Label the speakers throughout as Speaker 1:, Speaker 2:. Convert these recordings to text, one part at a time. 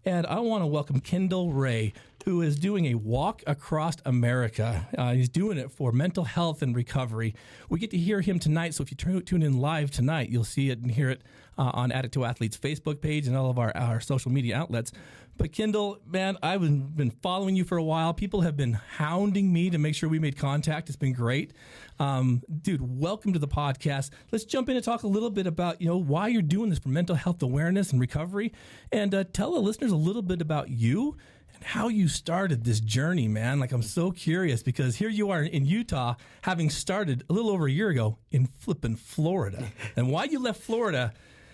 Speaker 1: And I want to welcome Kyndal Ray, who is doing a walk across America. He's doing it for mental health and recovery. We get to hear him tonight, so if you tune in live tonight, you'll see it and hear it on Addict to Athletes Facebook page and all of our social media outlets. But Kyndal, man, I've been following you for a while. People have been hounding me to make sure we made contact. It's been great. Dude, welcome to the podcast. Let's jump in and talk a little bit about, why you're doing this for mental health awareness and recovery. And tell the listeners a little bit about you and how you started this journey, man. Like, I'm so curious because here you are in Utah, having started a little over a year ago in flipping Florida. And why you left Florida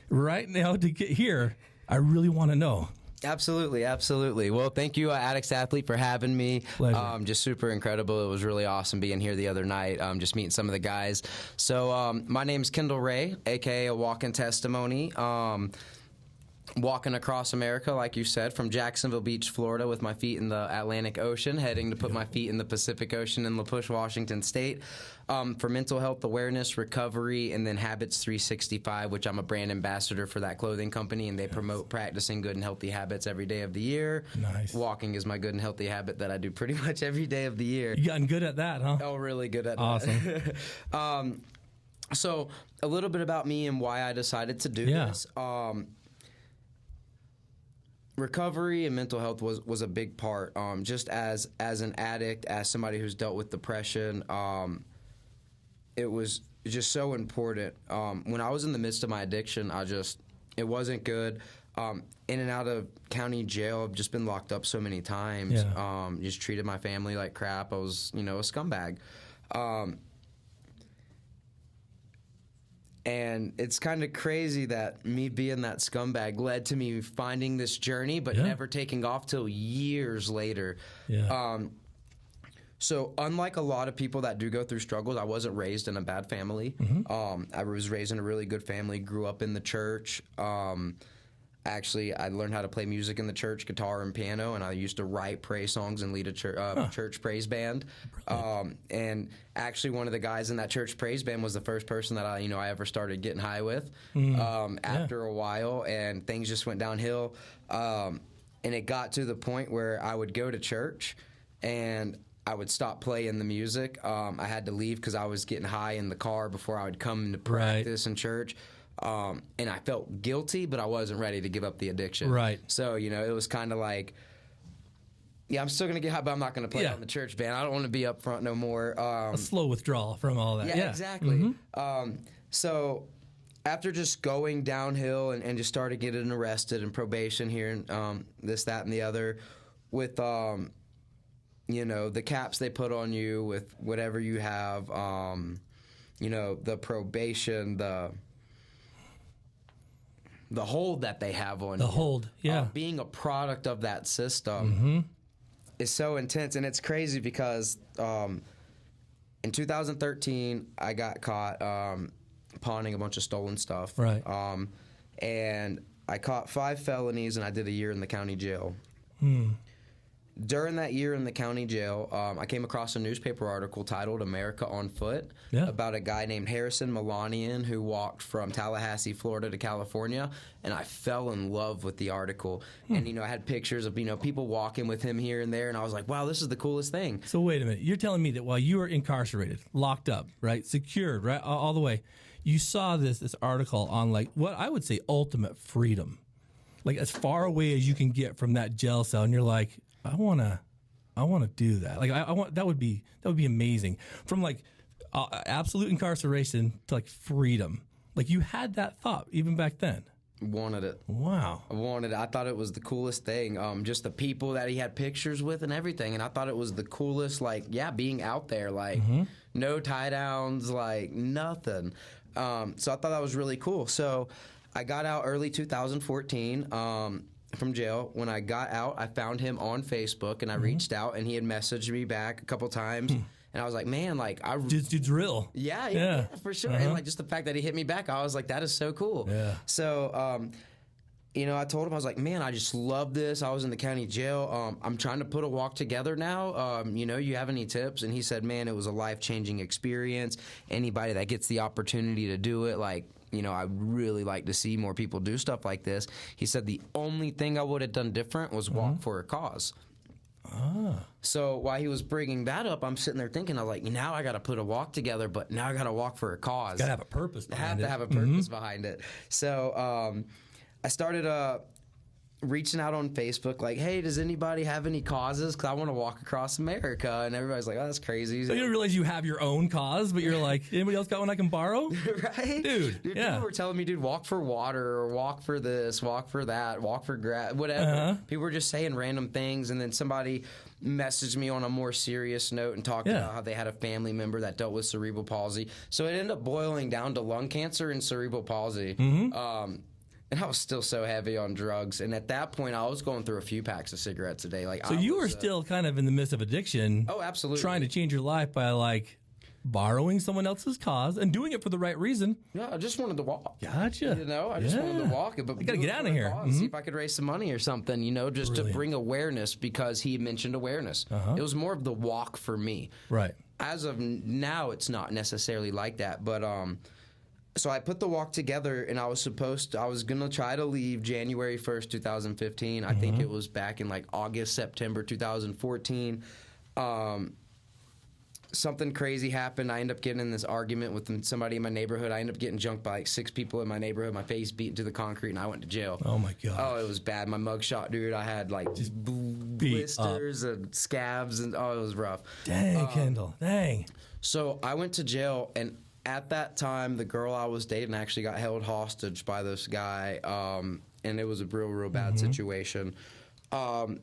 Speaker 1: right now to get here, I really want to know.
Speaker 2: Absolutely. Well, thank you, Addict Athlete, for having me.
Speaker 1: Pleasure.
Speaker 2: Just super incredible. It was really awesome being here the other night, just meeting some of the guys. So my name is Kyndal Ray, a.k.a. a walking testimony. Walking across America, like you said, from Jacksonville Beach, Florida, with my feet in the Atlantic Ocean, heading to put my feet in the Pacific Ocean in La Push, Washington State, for mental health awareness, recovery, and then Habits 365, which I'm a brand ambassador for that clothing company, and they promote practicing good and healthy habits every day of the year.
Speaker 1: Nice.
Speaker 2: Walking is my good and healthy habit that I do pretty much every day of the year.
Speaker 1: You gotten good at that, huh?
Speaker 2: Oh, really good at
Speaker 1: that.
Speaker 2: Awesome. So a little bit about me and why I decided to do this. Recovery and mental health was a big part. Just as an addict, as somebody who's dealt with depression, it was just so important. When I was in the midst of my addiction, it wasn't good. In and out of county jail, I've just been locked up so many times. Just treated my family like crap. I was, a scumbag. And it's kind of crazy that me being that scumbag led to me finding this journey, but never taking off till years later. So unlike a lot of people that do go through struggles, I wasn't raised in a bad family. I was raised in a really good family, grew up in the church. Actually, I learned how to play music in the church, guitar and piano, and I used to write praise songs and lead a church praise band. And actually, one of the guys in that church praise band was the first person that I ever started getting high with. After a while, and things just went downhill. And it got to the point where I would go to church, and I would stop playing the music. I had to leave because I was getting high in the car before I would come to practice in church. And I felt guilty, but I wasn't ready to give up the addiction.
Speaker 1: Right.
Speaker 2: So, it was kind of like, I'm still going to get high, but I'm not going to play on the church band. I don't want to be up front no more.
Speaker 1: A slow withdrawal from all that.
Speaker 2: Yeah, exactly. So after just going downhill and just started getting arrested and probation here and this, that, and the other with, the caps they put on you with whatever you have, the probation, the hold that they have on you.
Speaker 1: The hold, yeah.
Speaker 2: Being a product of that system is so intense. And it's crazy because in 2013, I got caught pawning a bunch of stolen stuff.
Speaker 1: Right.
Speaker 2: And I caught 5 felonies, and I did a year in the county jail. During that year in the county jail, I came across a newspaper article titled America on Foot about a guy named Harrison Melanian who walked from Tallahassee, Florida to California, and I fell in love with the article. And, I had pictures of, people walking with him here and there, and I was like, wow, this is the coolest thing.
Speaker 1: So wait a minute. You're telling me that while you were incarcerated, locked up, right, secured, right, all the way, you saw this article on, like, what I would say ultimate freedom, like as far away as you can get from that jail cell, and you're like, I want to do that. Like I want that would be amazing. From like absolute incarceration to like freedom. Like you had that thought even back then.
Speaker 2: Wanted it.
Speaker 1: Wow.
Speaker 2: I wanted it. I thought it was the coolest thing. Just the people that he had pictures with and everything. And I thought it was the coolest, like, being out there, like no tie downs, like nothing. So I thought that was really cool. So I got out early 2014. From jail. When I got out, I found him on Facebook, and I reached out, and he had messaged me back a couple times, and I was like, man, like,
Speaker 1: dude's real.
Speaker 2: Yeah, for sure. And like just the fact that he hit me back, I was like, that is so cool.
Speaker 1: Yeah.
Speaker 2: So, I told him, I was like, man, I just love this. I was in the county jail. I'm trying to put a walk together now. You have any tips? And he said, man, it was a life-changing experience. Anybody that gets the opportunity to do it, like, I really like to see more people do stuff like this. He said the only thing I would have done different was walk for a cause. So while he was bringing that up, I'm sitting there thinking, I was like, now I got to put a walk together, but now I got to walk for a cause.
Speaker 1: Got to have a purpose behind it.
Speaker 2: Have a purpose behind it. So I started reaching out on Facebook, like, hey, does anybody have any causes? Because I want to walk across America. And everybody's like, oh, that's crazy.
Speaker 1: So you don't realize you have your own cause, but you're like, anybody else got one I can borrow?
Speaker 2: Right?
Speaker 1: Dude, yeah.
Speaker 2: People were telling me, dude, walk for water or walk for this, walk for that, walk for grass, whatever. People were just saying random things. And then somebody messaged me on a more serious note and talked about how they had a family member that dealt with cerebral palsy. So it ended up boiling down to lung cancer and cerebral palsy. And I was still so heavy on drugs. And at that point, I was going through a few packs of cigarettes a day. Like,
Speaker 1: so you were still kind of in the midst of addiction.
Speaker 2: Oh, absolutely.
Speaker 1: Trying to change your life by, like, borrowing someone else's cause and doing it for the right reason.
Speaker 2: Yeah, I just wanted to walk.
Speaker 1: Gotcha.
Speaker 2: I just wanted to walk. But
Speaker 1: I got to get out of here.
Speaker 2: See if I could raise some money or something, just to bring awareness, because he mentioned awareness. It was more of the walk for me.
Speaker 1: Right.
Speaker 2: As of now, it's not necessarily like that. But so I put the walk together, and I was going to try to leave January 1st, 2015. I think it was back in like August, September 2014. Something crazy happened. I ended up getting in this argument with somebody in my neighborhood. I ended up getting jumped by like 6 people in my neighborhood. My face beat into the concrete, and I went to jail.
Speaker 1: Oh, my God.
Speaker 2: Oh, it was bad. My mugshot, dude, I had like just blisters and scabs, and it was rough.
Speaker 1: Dang, Kyndal. Dang.
Speaker 2: So I went to jail, and at that time, the girl I was dating actually got held hostage by this guy, and it was a real bad situation. And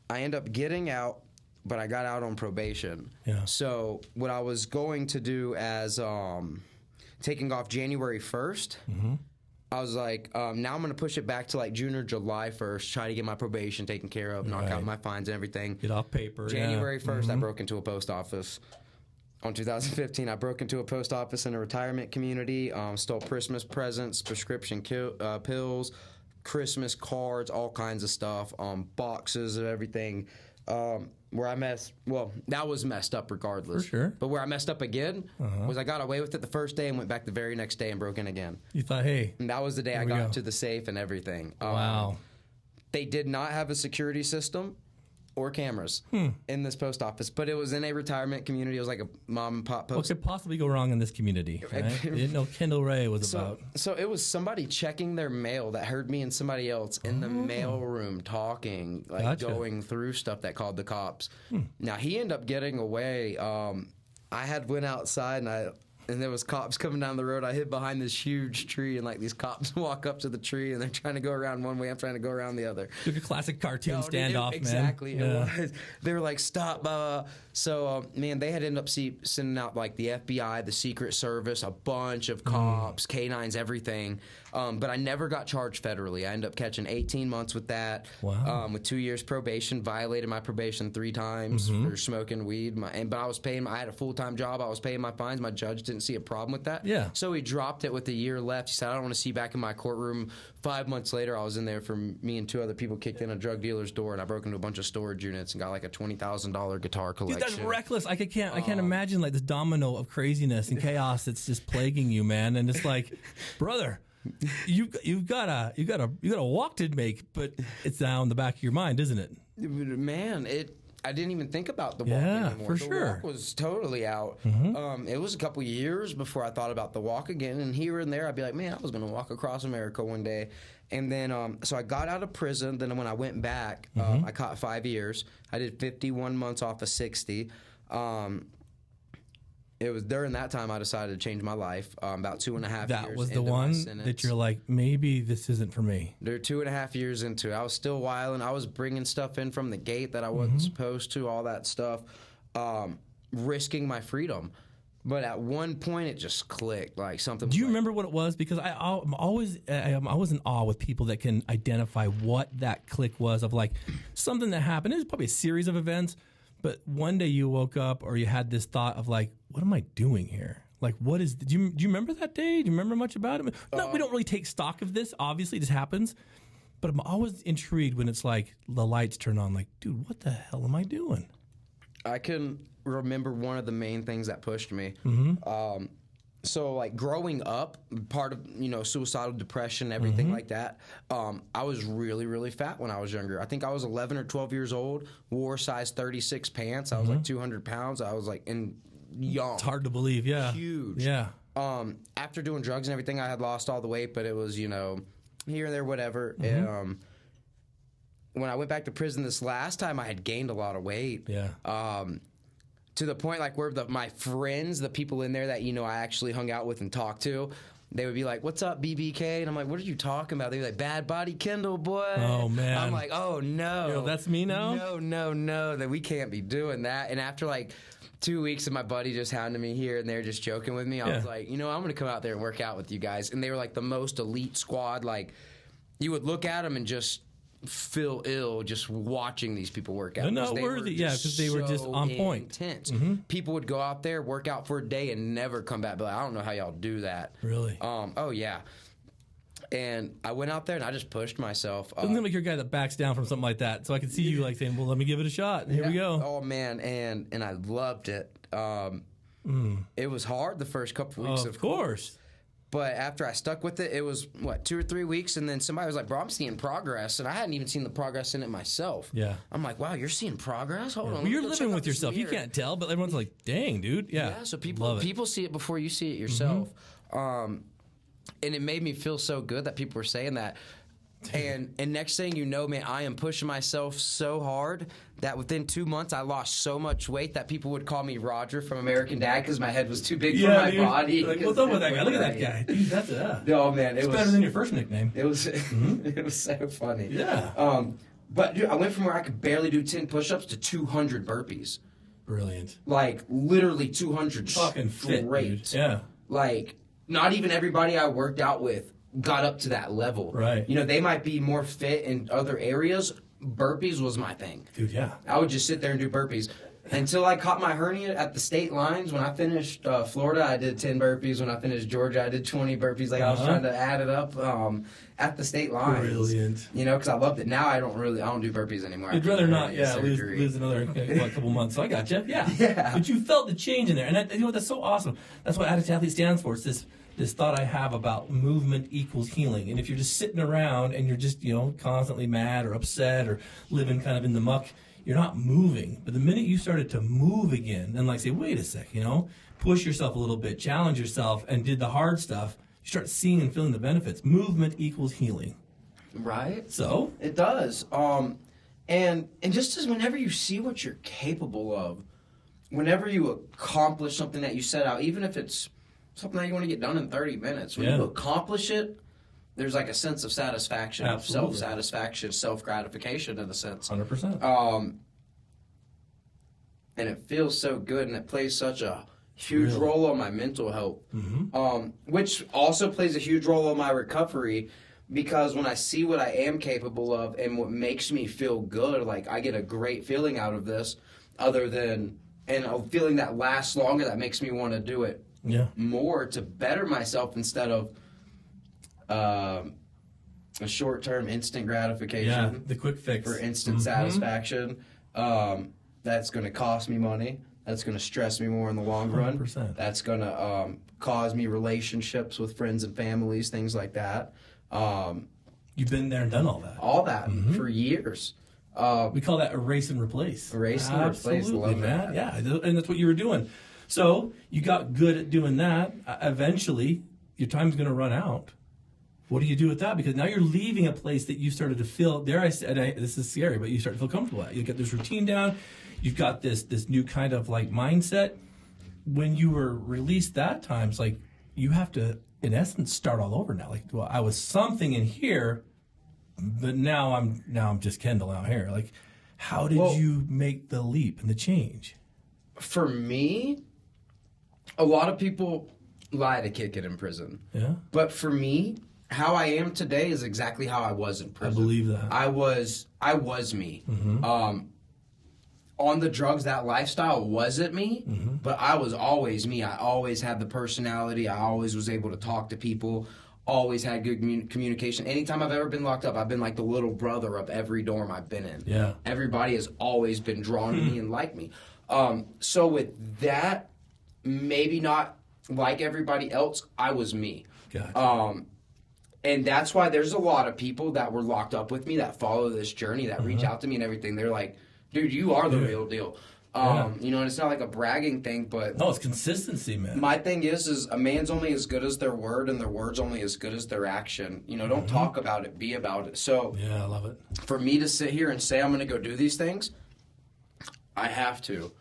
Speaker 2: I ended up getting out, but I got out on probation.
Speaker 1: Yeah.
Speaker 2: So what I was going to do as taking off January 1st, I was like, now I'm going to push it back to like June or July 1st, try to get my probation taken care of, knock out my fines and everything.
Speaker 1: Get off paper.
Speaker 2: January 1st, I broke into a post office. On 2015, I broke into a post office in a retirement community, stole Christmas presents, prescription pills, Christmas cards, all kinds of stuff, boxes of everything. Where I that was messed up regardless.
Speaker 1: For sure.
Speaker 2: But where I messed up again was I got away with it the first day and went back the very next day and broke in again.
Speaker 1: You thought, hey.
Speaker 2: And that was the day I got to the safe and everything.
Speaker 1: Wow.
Speaker 2: They did not have a security system or cameras in this post office, but it was in a retirement community. It was like a mom and pop post.
Speaker 1: What could possibly go wrong in this community? Right? They didn't know Kyndal Ray was about.
Speaker 2: So it was somebody checking their mail that heard me and somebody else in the mail room talking, like going through stuff that called the cops. Now he ended up getting away. I had went outside and there was cops coming down the road. I hid behind this huge tree, and like these cops walk up to the tree, and they're trying to go around one way. I'm trying to go around the other.
Speaker 1: Like a classic cartoon standoff,
Speaker 2: exactly,
Speaker 1: man.
Speaker 2: Exactly, it was. They were like, stop. So, man, they had ended up sending out like the FBI, the Secret Service, a bunch of cops, canines, everything. But I never got charged federally. I ended up catching 18 months with that.
Speaker 1: Wow.
Speaker 2: With 2 years probation, violated my probation 3 times for smoking weed. But I was paying. I had a full-time job. I was paying my fines. My judge didn't see a problem with that.
Speaker 1: Yeah.
Speaker 2: So he dropped it with a year left. He said, I don't want to see you back in my courtroom. 5 months later, I was in there for me and 2 other people kicked in a drug dealer's door, and I broke into a bunch of storage units and got like a $20,000 guitar collection.
Speaker 1: Dude, that's reckless. I can't imagine like this domino of craziness and chaos that's just plaguing you, man. And it's like, brother, you've got a walk to make, but it's down the back of your mind, isn't it?
Speaker 2: Man, I didn't even think about the walk anymore.
Speaker 1: For
Speaker 2: the
Speaker 1: sure.
Speaker 2: walk was totally out. It was a couple years before I thought about the walk again. And here and there, I'd be like, man, I was going to walk across America one day. And then, so I got out of prison. Then when I went back, I caught 5 years. I did 51 months off of 60. It was during that time I decided to change my life. About 2.5 years.
Speaker 1: That was the one that you're like, maybe this isn't for me.
Speaker 2: They're 2.5 years into it. I was still wilding. I was bringing stuff in from the gate that I wasn't supposed to. All that stuff, risking my freedom. But at one point, it just clicked. Like something.
Speaker 1: Do you remember what it was? Because I'm always in awe with people that can identify what that click was of like something that happened. It was probably a series of events. But one day you woke up or you had this thought of like, what am I doing here? Like, what is, do you remember that day? Do you remember much about it? No, we don't really take stock of this. Obviously, this happens. But I'm always intrigued when it's like the lights turn on. Like, dude, what the hell am I doing?
Speaker 2: I can remember one of the main things that pushed me. So, like, growing up, part of, suicidal depression, everything like that, I was really, really fat when I was younger. I think I was 11 or 12 years old, wore size 36 pants. I was, like, 200 pounds. I was, like, young.
Speaker 1: It's hard to believe, yeah.
Speaker 2: Huge.
Speaker 1: Yeah.
Speaker 2: After doing drugs and everything, I had lost all the weight, but it was, here and there, whatever. And, when I went back to prison this last time, I had gained a lot of weight.
Speaker 1: Yeah.
Speaker 2: To the point, like, where my friends, the people in there that, I actually hung out with and talked to, they would be like, "What's up, BBK?" And I'm like, "What are you talking about?" They'd be like, "Bad body Kyndal, boy."
Speaker 1: Oh, man.
Speaker 2: I'm like, "Oh, no.
Speaker 1: That's me now?
Speaker 2: No, that we can't be doing that." And after, like, 2 weeks of my buddy just hounding me here and there just joking with me, I was like, I'm going to come out there and work out with you guys. And they were, like, the most elite squad. Like, you would look at them and just feel ill just watching these people work out.
Speaker 1: They're not worthy, because they were just on point.
Speaker 2: Intense. People would go out there, work out for a day, and never come back. But like, I don't know how y'all do that.
Speaker 1: Really?
Speaker 2: Oh yeah. And I went out there and I just pushed myself.
Speaker 1: Doesn't seem like you're a guy that backs down from something like that. So I can see you like saying, "Well, let me give it a shot." And here we go.
Speaker 2: Oh man, and I loved it. It was hard the first couple weeks, of course. But after I stuck with it, it was, 2 or 3 weeks, and then somebody was like, "Bro, I'm seeing progress," and I hadn't even seen the progress in it myself.
Speaker 1: Yeah.
Speaker 2: I'm like, "Wow, you're seeing progress? Hold on."
Speaker 1: Well, you're living with yourself. You can't tell, but everyone's like, "Dang, dude." Yeah.
Speaker 2: Yeah, so people see it before you see it yourself. And it made me feel so good that people were saying that. And next thing you know, man, I am pushing myself so hard that within 2 months I lost so much weight that people would call me Roger from American Dad because my head was too big for my body.
Speaker 1: Like, what's up with that guy? Look at that guy. Dude, that's
Speaker 2: Oh man,
Speaker 1: it's better than your first nickname.
Speaker 2: It was it was so funny.
Speaker 1: Yeah.
Speaker 2: But dude, I went from where I could barely do 10 push-ups to 200 burpees.
Speaker 1: Brilliant.
Speaker 2: Like literally 200
Speaker 1: fucking fit,
Speaker 2: straight.
Speaker 1: Dude. Yeah.
Speaker 2: Like not even everybody I worked out with got up to that level.
Speaker 1: Right.
Speaker 2: They might be more fit in other areas. Burpees was my thing.
Speaker 1: Dude, yeah.
Speaker 2: I would just sit there and do burpees. Until I caught my hernia at the state lines. When I finished Florida, I did 10 burpees. When I finished Georgia, I did 20 burpees. Like I was trying to add it up at the state lines.
Speaker 1: Brilliant.
Speaker 2: Because I loved it. Now I don't do burpees anymore.
Speaker 1: You'd rather not, lose another couple months. So I got you. Yeah. But you felt the change in there. And that's so awesome. That's what Addict Athlete stands for. It's this thought I have about movement equals healing. And if you're just sitting around and you're just, constantly mad or upset or living kind of in the muck, you're not moving. But the minute you started to move again and say, wait a sec, push yourself a little bit, challenge yourself, and did the hard stuff, you start seeing and feeling the benefits. Movement equals healing.
Speaker 2: Right.
Speaker 1: So?
Speaker 2: It does. And just as whenever you see what you're capable of, whenever you accomplish something that you set out, even if it's something that you want to get done in 30 minutes, when you accomplish it, there's a sense of satisfaction, self-satisfaction, self-gratification in a sense.
Speaker 1: 100%.
Speaker 2: And it feels so good, and it plays such a huge role on my mental health, which also plays a huge role on my recovery, because when I see what I am capable of and what makes me feel good, I get a great feeling out of this, and a feeling that lasts longer, that makes me want to do it more to better myself instead of a short-term instant gratification.
Speaker 1: Yeah, the quick fix.
Speaker 2: For instant satisfaction. That's going to cost me money. That's going to stress me more in the long run.
Speaker 1: 100%.
Speaker 2: That's going to cause me relationships with friends and families, things like that.
Speaker 1: You've been there and done all that.
Speaker 2: All that for years.
Speaker 1: We call that erase and replace.
Speaker 2: Erase and replace.
Speaker 1: Absolutely, man. Yeah, and that's what you were doing. So you got good at doing that. Eventually, your time's going to run out. What do you do with that? Because now you're leaving a place that you started to feel, this is scary, but you start to feel comfortable at. You get this routine down. You've got this new kind of mindset. When you were released that time, it's you have to, in essence, start all over now. Well, I was something in here, but now I'm just Kyndal out here. How did you make the leap and the change?
Speaker 2: For me, a lot of people lie to kick it in prison.
Speaker 1: Yeah.
Speaker 2: But for me, how I am today is exactly how I was in prison.
Speaker 1: I believe that.
Speaker 2: I was me. On the drugs, that lifestyle wasn't me, but I was always me. I always had the personality. I always was able to talk to people, always had good communication. Anytime I've ever been locked up, I've been like the little brother of every dorm I've been in.
Speaker 1: Yeah.
Speaker 2: Everybody has always been drawn to me and like me. So with that, maybe not like everybody else, I was me.
Speaker 1: Gotcha.
Speaker 2: And that's why there's a lot of people that were locked up with me that follow this journey, that reach out to me and everything. They're like, dude, you are the real deal. You know, and it's not like a bragging thing, but...
Speaker 1: No, it's consistency, man.
Speaker 2: My thing is a man's only as good as their word, and their word's only as good as their action. You know, don't talk about it, be about it. So...
Speaker 1: Yeah, I love it.
Speaker 2: For me to sit here and say I'm going to go do these things, I have to,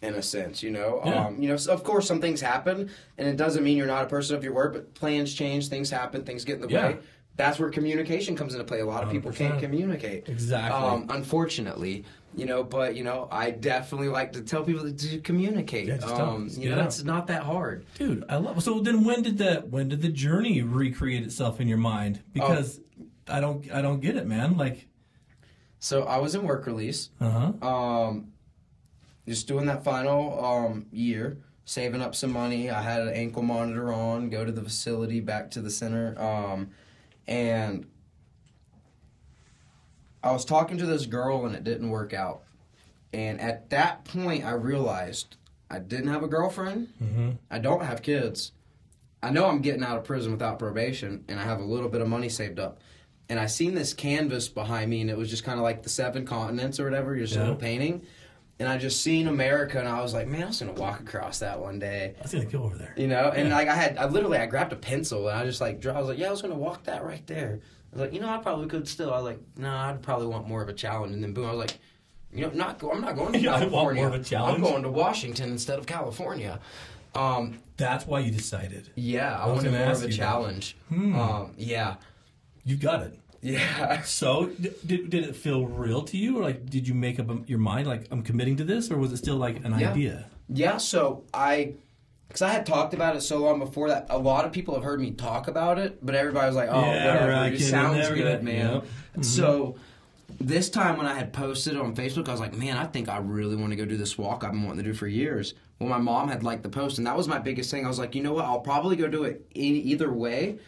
Speaker 2: in a sense, you know?
Speaker 1: Yeah.
Speaker 2: You know, so of course some things happen, and it doesn't mean you're not a person of your word, but plans change, things happen, things get in the way. That's where communication comes into play. A lot of people
Speaker 1: 100%.
Speaker 2: can't communicate.
Speaker 1: Exactly.
Speaker 2: Unfortunately, you know, but, you know, I definitely like to tell people to communicate.
Speaker 1: Yeah, just tell them.
Speaker 2: You know, that's not that hard.
Speaker 1: Dude, I love it. So then when did the journey recreate itself in your mind? Because I don't get it, man. Like,
Speaker 2: so I was in work release. Just doing that final year, saving up some money. I had an ankle monitor on, go to the facility, back to the center. And I was talking to this girl and it didn't work out. And at that point, I realized I didn't have a girlfriend. I don't have kids. I know I'm getting out of prison without probation, and I have a little bit of money saved up. And I seen this canvas behind me, and it was just kind of like the 7 continents or whatever, just a little painting. And I just seen America, and I was like, man, I was going to walk across that one day.
Speaker 1: I was going to go over there.
Speaker 2: You know? And like I grabbed a pencil, and I just like, I was like, yeah, I was going to walk that right there. I was like, you know, I probably could still. I was like, no, I'd probably want more of a challenge. And then boom, I was like, you know, I'm not going to California.
Speaker 1: I want more of a challenge.
Speaker 2: I'm going to Washington instead of California.
Speaker 1: That's why you decided.
Speaker 2: Yeah, I wanted more of a challenge. Yeah.
Speaker 1: You got it.
Speaker 2: Yeah.
Speaker 1: So, did it feel real to you, or like, did you make up your mind, like, I'm committing to this, or was it still like an idea?
Speaker 2: Yeah. So because I had talked about it so long before that, a lot of people have heard me talk about it, but everybody was like, "Oh, whatever,
Speaker 1: right,
Speaker 2: it sounds good,
Speaker 1: good,
Speaker 2: man."
Speaker 1: Yep.
Speaker 2: So this time when I had posted on Facebook, I was like, "Man, I think I really want to go do this walk I've been wanting to do for years." Well, my mom had liked the post, and that was my biggest thing. I was like, you know what? I'll probably go do it either way.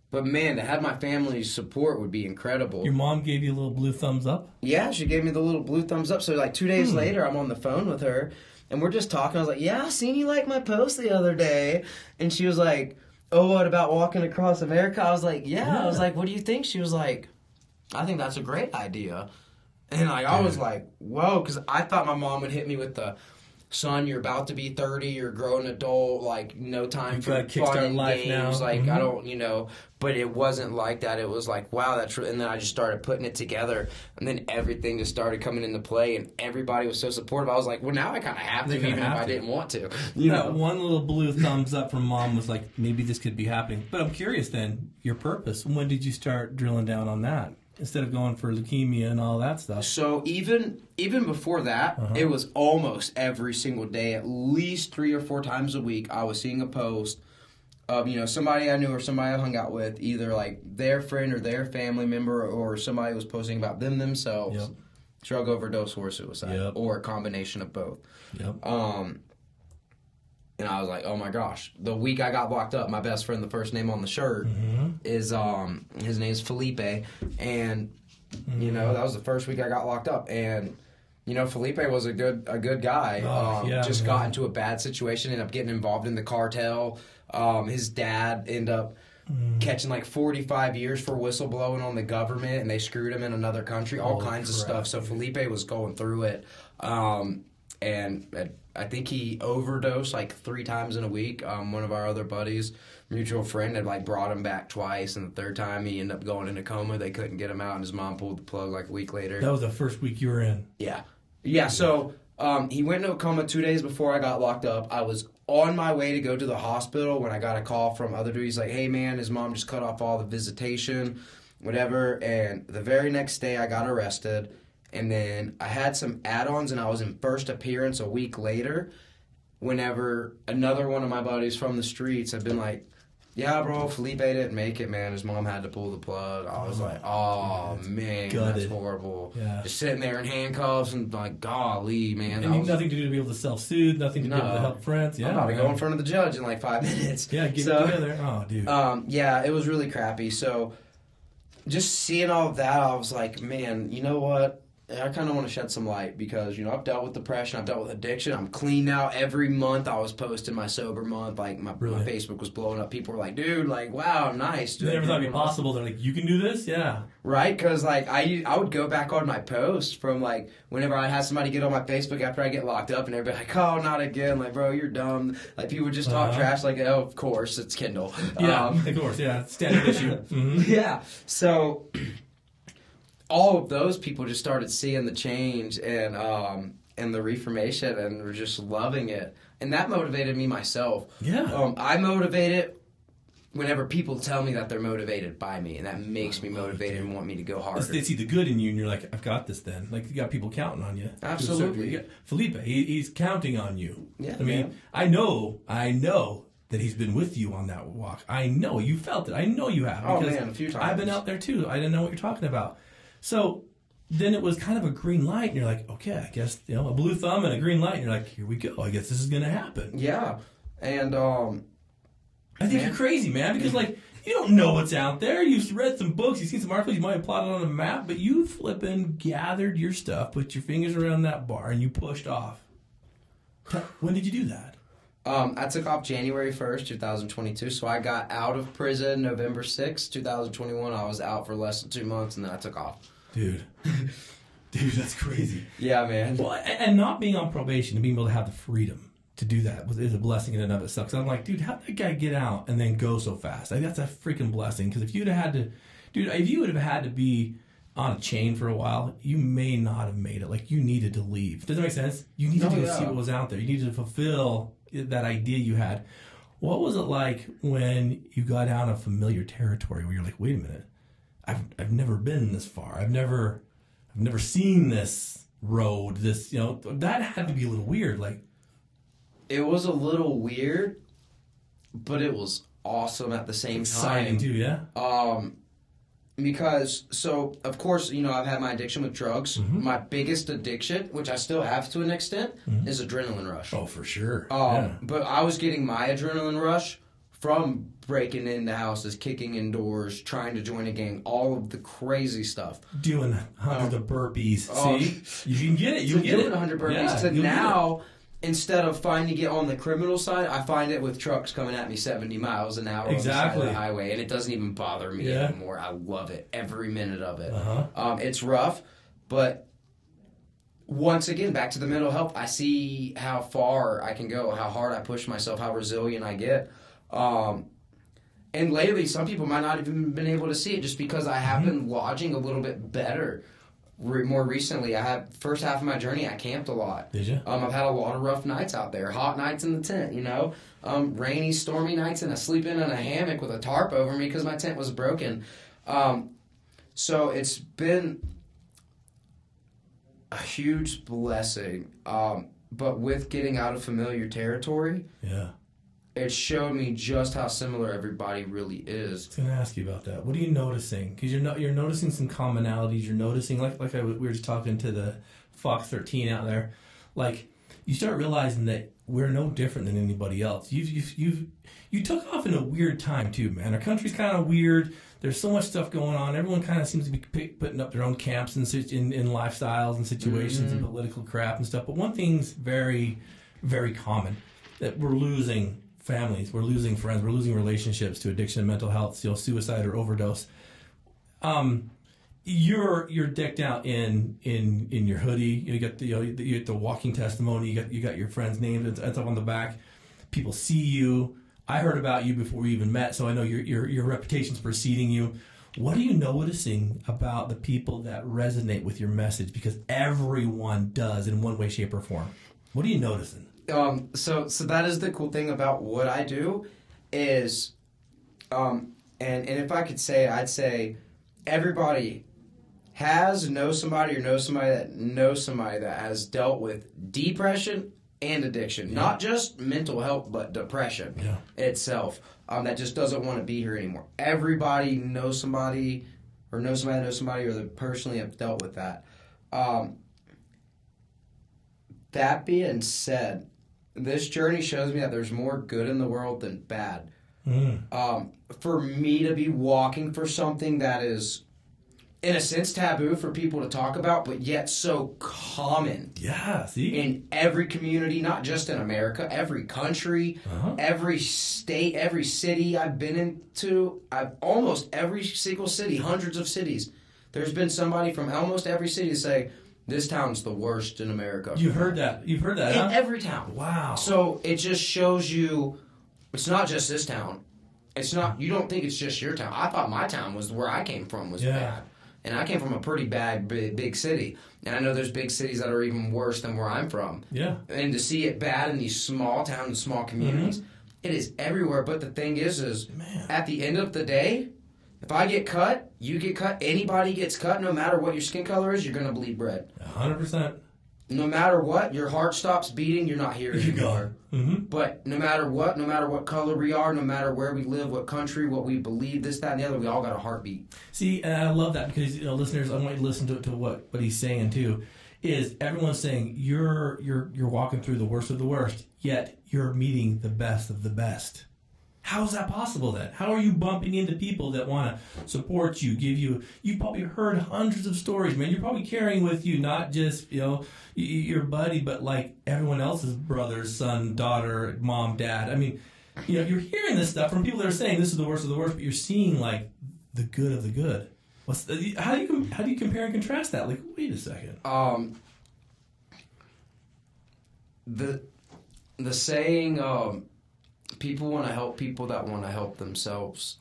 Speaker 2: But man, to have my family's support would be incredible.
Speaker 1: Your mom gave you a little blue thumbs up?
Speaker 2: Yeah, she gave me the little blue thumbs up. So like 2 days later, I'm on the phone with her, and we're just talking. I was like, yeah, I seen you like my post the other day. And she was like, oh, what about walking across America? I was like, yeah. I was like, what do you think? She was like, I think that's a great idea. And like, I was like, whoa, because I thought my mom would hit me with the, son, you're about to be 30, you're a grown adult, like, no time for fun and games, now. Like, I don't, you know, but it wasn't like that. It was like, wow, that's and then I just started putting it together, and then everything just started coming into play, and everybody was so supportive. I was like, well, now I kind of have to, even if I didn't want to. You know?
Speaker 1: One little blue thumbs up from mom was like, maybe this could be happening. But I'm curious then, your purpose, when did you start drilling down on that? Instead of going for leukemia and all that stuff.
Speaker 2: So even before that, it was almost every single day, at least 3 or 4 times a week, I was seeing a post of, you know, somebody I knew or somebody I hung out with, either like their friend or their family member, or somebody was posting about themselves, drug overdose or suicide, or a combination of both. And I was like, oh my gosh. The week I got locked up, my best friend, the first name on the shirt, is his name's Felipe. And, you know, that was the first week I got locked up. And, you know, Felipe was a good guy. Got into a bad situation, ended up getting involved in the cartel. His dad ended up catching like 45 years for whistleblowing on the government, and they screwed him in another country, all kinds of stuff. So Felipe was going through it. And I think he overdosed like 3 times in a week. One of our other buddies, mutual friend, had like brought him back twice, and the 3rd time he ended up going into coma. They couldn't get him out, and his mom pulled the plug like a week later.
Speaker 1: That was the first week you were in.
Speaker 2: Yeah. So he went into a coma 2 days before I got locked up. I was on my way to go to the hospital when I got a call from other dudes like, hey man, his mom just cut off all the visitation, whatever. And the very next day I got arrested. And then I had some add-ons, and I was in first appearance a week later, whenever another one of my buddies from the streets had been like, yeah, bro, Felipe didn't make it, man. His mom had to pull the plug. I was like, oh, man, that's horrible. Yeah. Just sitting there in handcuffs and like, golly, man.
Speaker 1: And nothing to do to be able to self-soothe, nothing to be able to help friends. Yeah,
Speaker 2: I'm about to go in front of the judge in like 5 minutes.
Speaker 1: Yeah, get it together. Oh, dude.
Speaker 2: Yeah, it was really crappy. So just seeing all of that, I was like, man, you know what? I kind of want to shed some light because, you know, I've dealt with depression. I've dealt with addiction. I'm clean now. Every month I was posting my sober month. Like, my Facebook was blowing up. People were like, dude, like, wow, nice.
Speaker 1: They never thought it'd be possible. They're like, you can do this? Yeah.
Speaker 2: Right? Because, like, I would go back on my posts from, like, whenever I had somebody get on my Facebook after I get locked up and everybody like, oh, not again. Like, bro, you're dumb. Like, people would just talk trash like, oh, of course, it's Kyndal.
Speaker 1: Yeah, of course, yeah. Standard issue. Mm-hmm.
Speaker 2: Yeah. So all of those people just started seeing the change and the reformation and were just loving it. And that motivated me myself.
Speaker 1: Yeah.
Speaker 2: I motivate it whenever people tell me that they're motivated by me, and that makes me motivated and want me to go harder.
Speaker 1: They see the good in you, and you're like, I've got this then. Like, you got people counting on you.
Speaker 2: Absolutely.
Speaker 1: You got Felipe, he's counting on you.
Speaker 2: Yeah,
Speaker 1: I mean,
Speaker 2: man.
Speaker 1: I know that he's been with you on that walk. I know. You felt it. I know you have.
Speaker 2: Oh, man, a few times.
Speaker 1: I've been out there, too. I didn't know what you're talking about. So then it was kind of a green light, and you're like, okay, I guess, you know, a blue thumb and a green light, and you're like, here we go. I guess this is going to happen.
Speaker 2: Yeah. And,
Speaker 1: I think you're crazy, man, because, like, you don't know what's out there. You've read some books, you've seen some articles, you might have plotted on a map, but you flipping gathered your stuff, put your fingers around that bar, and you pushed off. When did you do that?
Speaker 2: I took off January 1st, 2022, so I got out of prison November 6th, 2021. I was out for less than 2 months, and then I took off. Dude,
Speaker 1: that's crazy.
Speaker 2: Yeah, man.
Speaker 1: Well, and not being on probation and being able to have the freedom to do that is a blessing in and of itself. Because I'm like, dude, how did that guy get out and then go so fast? Like, that's a freaking blessing. Because if you would have had to be on a chain for a while, you may not have made it. Like, you needed to leave. Does that make sense? You needed to go see what was out there. You needed to fulfill that idea you had. What was it like when you got out of familiar territory where you're like, wait a minute, I've never been this far. I've never seen this road. This, you know, that had to be a little weird. Like,
Speaker 2: it was a little weird, but it was awesome at the same
Speaker 1: exciting
Speaker 2: time.
Speaker 1: Too, yeah.
Speaker 2: Because, so, of course, you know, I've had my addiction with drugs. Mm-hmm. My biggest addiction, which I still have to an extent, is adrenaline rush.
Speaker 1: Oh, for sure.
Speaker 2: But I was getting my adrenaline rush from breaking into houses, kicking in doors, trying to join a gang, all of the crazy stuff.
Speaker 1: Doing hundreds of burpees. See? You can get it. You get it.
Speaker 2: Doing 100 burpees to now... Instead of finding it on the criminal side, I find it with trucks coming at me 70 miles an hour on the side of the highway, and it doesn't even bother me anymore. I love it, every minute of it. It's rough, but once again, back to the mental health, I see how far I can go, how hard I push myself, how resilient I get. And lately, some people might not have even been able to see it just because I have been lodging a little bit better. More recently, first half of my journey, I camped a lot.
Speaker 1: Did you?
Speaker 2: I've had a lot of rough nights out there, hot nights in the tent, you know, rainy, stormy nights, and I sleep in a hammock with a tarp over me because my tent was broken. So it's been a huge blessing. But with getting out of familiar territory, it showed me just how similar everybody really is.
Speaker 1: I was going to ask you about that. What are you noticing? Because you're noticing some commonalities. You're noticing, we were just talking to the Fox 13 out there. Like, you start realizing that we're no different than anybody else. You took off in a weird time too, man. Our country's kind of weird. There's so much stuff going on. Everyone kind of seems to be putting up their own camps in lifestyles and situations and political crap and stuff. But one thing's very, very common, that we're losing families, we're losing friends, we're losing relationships to addiction and mental health, suicide or overdose. You're decked out in your hoodie. You got the walking testimony. You got your friends' names and stuff on the back. People see you. I heard about you before we even met, so I know your reputation's preceding you. What are you noticing about the people that resonate with your message? Because everyone does in one way, shape, or form. What are you noticing?
Speaker 2: So that is the cool thing about what I do is, and if I could say, I'd say everybody knows somebody that has dealt with depression and addiction, not just mental health, but depression itself, that just doesn't want to be here anymore. Everybody knows somebody, or knows somebody that knows somebody, or that personally have dealt with that. That being said, this journey shows me that there's more good in the world than bad. For me to be walking for something that is in a sense, taboo for people to talk about, but yet so common.
Speaker 1: Yeah, see?
Speaker 2: In every community, not just in America, every country, every state, every city I've been into, almost every single city, hundreds of cities, there's been somebody from almost every city say, this town's the worst in America.
Speaker 1: You've heard that,
Speaker 2: huh? In every town.
Speaker 1: Wow.
Speaker 2: So it just shows you, it's not just this town. It's not, you don't think it's just your town. I thought my town was where I came from was bad. And I came from a pretty bad, big city. And I know there's big cities that are even worse than where I'm from.
Speaker 1: Yeah.
Speaker 2: And to see it bad in these small towns and small communities, it is everywhere. But the thing is at the end of the day, if I get cut, you get cut, anybody gets cut, no matter what your skin color is, you're going to bleed red.
Speaker 1: 100%.
Speaker 2: No matter what, your heart stops beating, you're not here anymore. But no matter what color we are, no matter where we live, what country, what we believe, this, that, and the other, we all got a heartbeat.
Speaker 1: See, and I love that because, listeners, I want you to listen to what he's saying too. Is everyone's saying you're walking through the worst of the worst, yet you're meeting the best of the best. How is that possible then? How are you bumping into people that want to support you, give you... You've probably heard hundreds of stories, man. You're probably carrying with you not just, your buddy, but like everyone else's brother, son, daughter, mom, dad. I mean, you're hearing this stuff from people that are saying this is the worst of the worst, but you're seeing like the good of the good. How do you compare and contrast that? Like, wait a second.
Speaker 2: The saying... people want to help people that want to help themselves.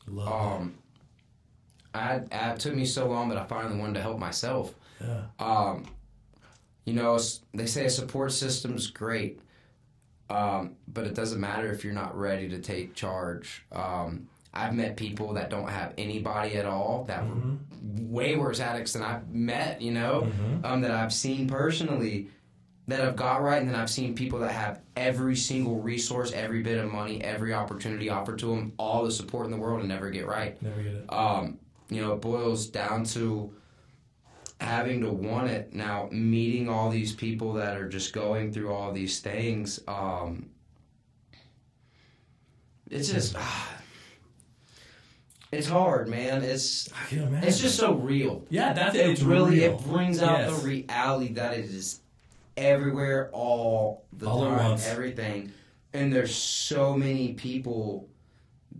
Speaker 2: It took me so long, but I finally wanted to help myself.
Speaker 1: Yeah.
Speaker 2: They say a support system's great, but it doesn't matter if you're not ready to take charge. I've met people that don't have anybody at all, that were way worse addicts than I've met, that I've seen personally, that I've got right, and then I've seen people that have every single resource, every bit of money, every opportunity offered to them, all the support in the world, and never get right.
Speaker 1: Never get it.
Speaker 2: It boils down to having to want it. Now, meeting all these people that are just going through all these things, it's just... it's hard, man. It's just so real.
Speaker 1: Yeah,
Speaker 2: it's really real. It brings out the reality that it is everywhere, all the time, everything. And there's so many people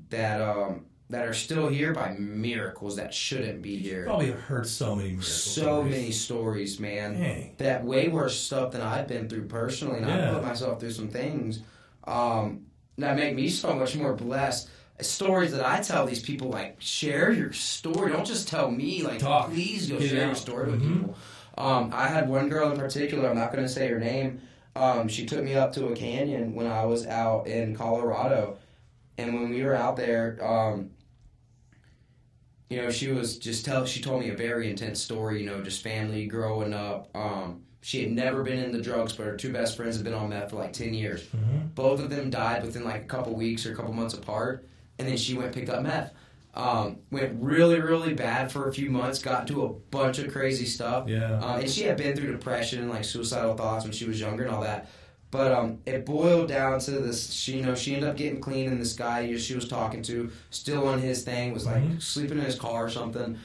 Speaker 2: that are still here by miracles that shouldn't be here.
Speaker 1: You probably have heard so many miracles.
Speaker 2: So many stories, man.
Speaker 1: Dang.
Speaker 2: That way worse stuff than I've been through personally. And I've put myself through some things that make me so much more blessed. Stories that I tell these people, like, share your story. Don't just tell me. Like, please go share your story with people. I had one girl in particular, I'm not going to say her name, she took me up to a canyon when I was out in Colorado, and when we were out there, she told me a very intense story, just family growing up. She had never been into drugs, but her two best friends had been on meth for like 10 years. Both of them died within like a couple weeks or a couple months apart, and then she went and picked up meth. Went really, really bad for a few months, got into a bunch of crazy stuff. And she had been through depression and like suicidal thoughts when she was younger and all that. But it boiled down to this, she ended up getting clean, and this guy she was talking to, still on his thing, was like sleeping in his car or something,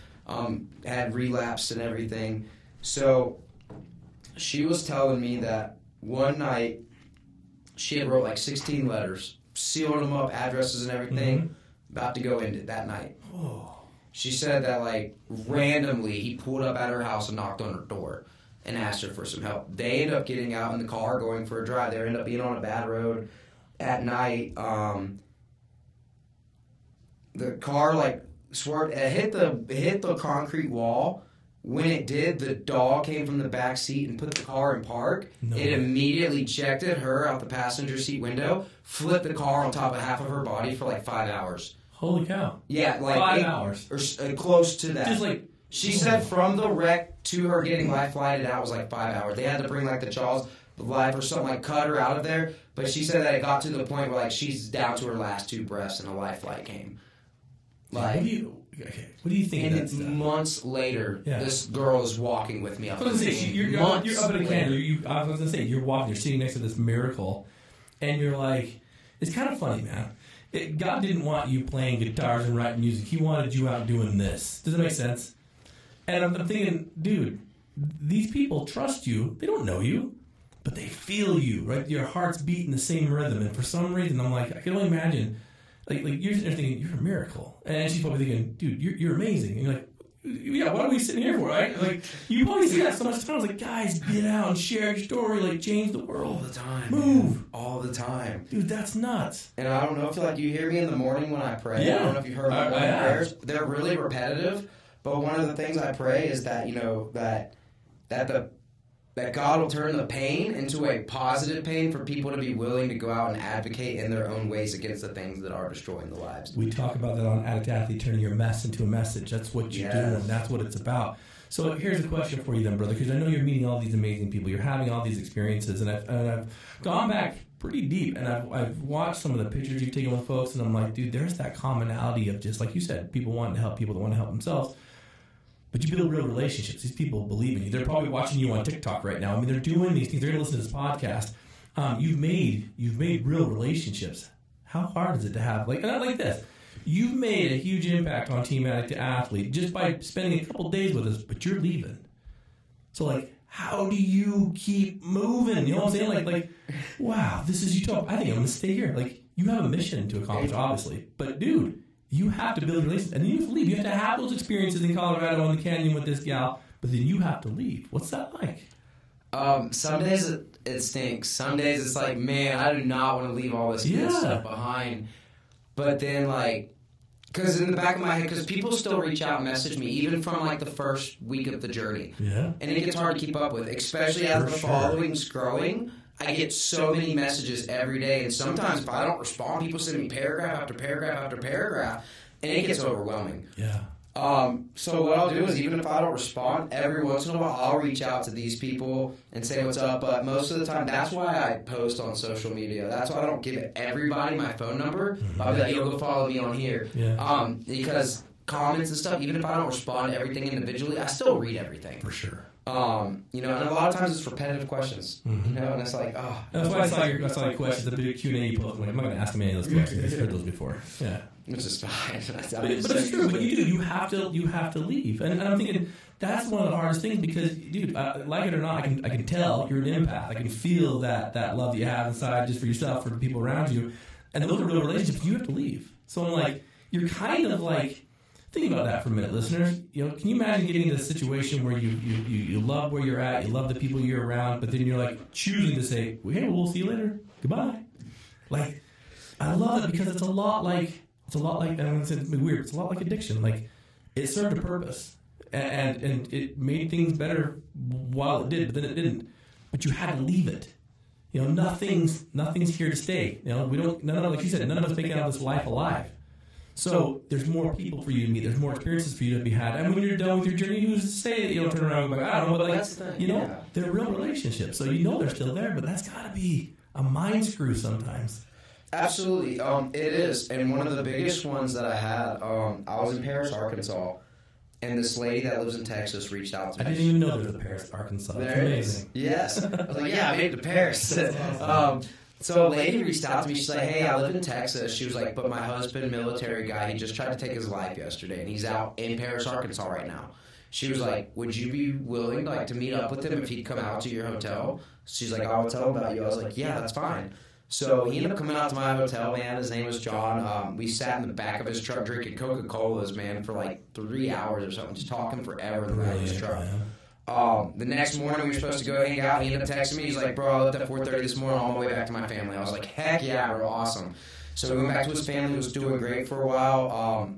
Speaker 2: had relapsed and everything. So she was telling me that one night she had wrote like 16 letters, sealed them up, addresses and everything, about to go into it that night. She said that like randomly he pulled up at her house and knocked on her door and asked her for some help. They ended up getting out in the car, going for a drive. They ended up being on a bad road at night. The car like swerved, it hit the concrete wall. When it did, the dog came from the back seat and put the car in park. It immediately ejected her out the passenger seat window, flipped the car on top of half of her body for like 5 hours.
Speaker 1: Holy cow.
Speaker 2: Yeah, like
Speaker 1: 5 hours.
Speaker 2: Or close to that.
Speaker 1: Just like,
Speaker 2: she said from the wreck to her getting life flighted out was like 5 hours. They had to bring like the jaws of life or something, like cut her out of there. But she said that it got to the point where like she's down to her last two breaths and a life flight came. Like,
Speaker 1: what do you think?
Speaker 2: And it's months later, this girl is walking with me up.
Speaker 1: I was going to say, you're up at a canyon. I was going to say, you're walking, you're sitting next to this miracle, and you're like, it's kind of funny, man. God didn't want you playing guitars and writing music. He wanted you out doing this. Does that make sense? And I'm thinking, dude, these people trust you. They don't know you, but they feel you, right? Your heart's beating the same rhythm. And for some reason, I'm like, I can only imagine, like you're thinking, you're a miracle. And she's probably thinking, dude, you're amazing. And you're like, yeah, what are we sitting here for, right? Like, you probably see that so much time. I was like, guys, get out and share your story, like, change the world.
Speaker 2: All the time.
Speaker 1: Move.
Speaker 2: Man. All the time.
Speaker 1: Dude, that's nuts.
Speaker 2: And I don't know if, like, you hear me in the morning when I pray.
Speaker 1: Yeah.
Speaker 2: I don't know if you heard my morning prayers. They're really repetitive, but one of the things I pray is that, that God will turn the pain into a positive pain for people to be willing to go out and advocate in their own ways against the things that are destroying the lives.
Speaker 1: We talk about that on Addict Athlete, turning your mess into a message. That's what you do, and that's what it's about. So here's a question for you then, brother, because I know you're meeting all these amazing people. You're having all these experiences, and I've gone back pretty deep, and I've watched some of the pictures you've taken with folks, and I'm like, dude, there's that commonality of just, like you said, people wanting to help people that want to help themselves. But you build real relationships. These people believe in you. They're probably watching you on TikTok right now. I mean, they're doing these things. They're going to listen to this podcast. You've made real relationships. How hard is it to have, like this? You've made a huge impact on Team Addict to Athlete just by spending a couple days with us, but you're leaving. So, like, how do you keep moving? You know what I'm saying? Like, wow, this is utopia. I think I'm going to stay here. Like, you have a mission to accomplish, obviously. But, dude, you have to build relationships, and then you have to leave. You have to have those experiences in Colorado in the canyon with this gal, but then you have to leave. What's that like?
Speaker 2: Some days it stinks. Some days it's like, man, I do not want to leave all this good stuff behind. But then, like, because in the back of my head, because people still reach out and message me, even from, like, the first week of the journey.
Speaker 1: Yeah.
Speaker 2: And it gets hard to keep up with, especially as the following's growing. I get so many messages every day, and sometimes if I don't respond, people send me paragraph after paragraph after paragraph, and it gets overwhelming.
Speaker 1: Yeah.
Speaker 2: So what I'll do is, even if I don't respond, every once in a while I'll reach out to these people and say what's up. But most of the time, that's why I post on social media. That's why I don't give everybody my phone number. I'll be like, yo, go follow me on here.
Speaker 1: Yeah.
Speaker 2: Because comments and stuff, even if I don't respond to everything individually, I still read everything.
Speaker 1: For sure.
Speaker 2: And a lot of times it's repetitive questions, and it's like, oh.
Speaker 1: That's why I saw your questions, the big Q&A you post. I'm not going to ask them any of those questions. I've heard those before. Yeah.
Speaker 2: Which is fine.
Speaker 1: But it's true. But you do. You have to leave. And I'm thinking that's one of the hardest things because, dude, like it or not, I can tell you're an empath. I can feel that love that you have inside just for yourself, for the people around you. And those are real relationships. You have to leave. So I'm like, you're kind of like, think about that for a minute, listeners. Can you imagine getting into a situation where you love where you're at, you love the people you're around, but then you're like choosing to say, well, hey, we'll see you later. Goodbye. Like, I love it because it's a lot like, I don't want to say it's weird, it's a lot like addiction. Like, it served a purpose, and it made things better while it did, but then it didn't. But you had to leave it. Nothing's here to stay. Like you said, none of us make it out of this life alive. So there's more people for you to meet. There's more experiences for you to be had. And when you're done with your journey, who's to say that turn around and go, I don't know, but like, they're real relationships. So they're still there, but that's got to be a mind screw sometimes.
Speaker 2: Absolutely. It is. And one of the biggest ones that I had, I was in Paris, Arkansas, and this lady that lives in Texas reached out to me.
Speaker 1: I didn't even know there was a Paris, Arkansas. That's amazing.
Speaker 2: Yes. I was like, yeah, I made it to Paris. So a lady reached out to me. She's like, hey, I live in Texas. She was like, but my husband, military guy, he just tried to take his life yesterday, and he's out in Paris, Arkansas right now. She was like, would you be willing to meet up with him if he'd come out to your hotel? She's like, I will tell him about you. I was like, yeah, that's fine. So he ended up coming out to my hotel, man. His name was John. We sat in the back of his truck drinking Coca-Colas, man, for like 3 hours or something, just talking forever in the back of his truck. The next morning, we were supposed to go hang out. He ended up texting me. He's like, bro, I left at 4:30 this morning on my way back to my family. I was like, heck yeah, bro, awesome. So we went back to his family. He was doing great for a while.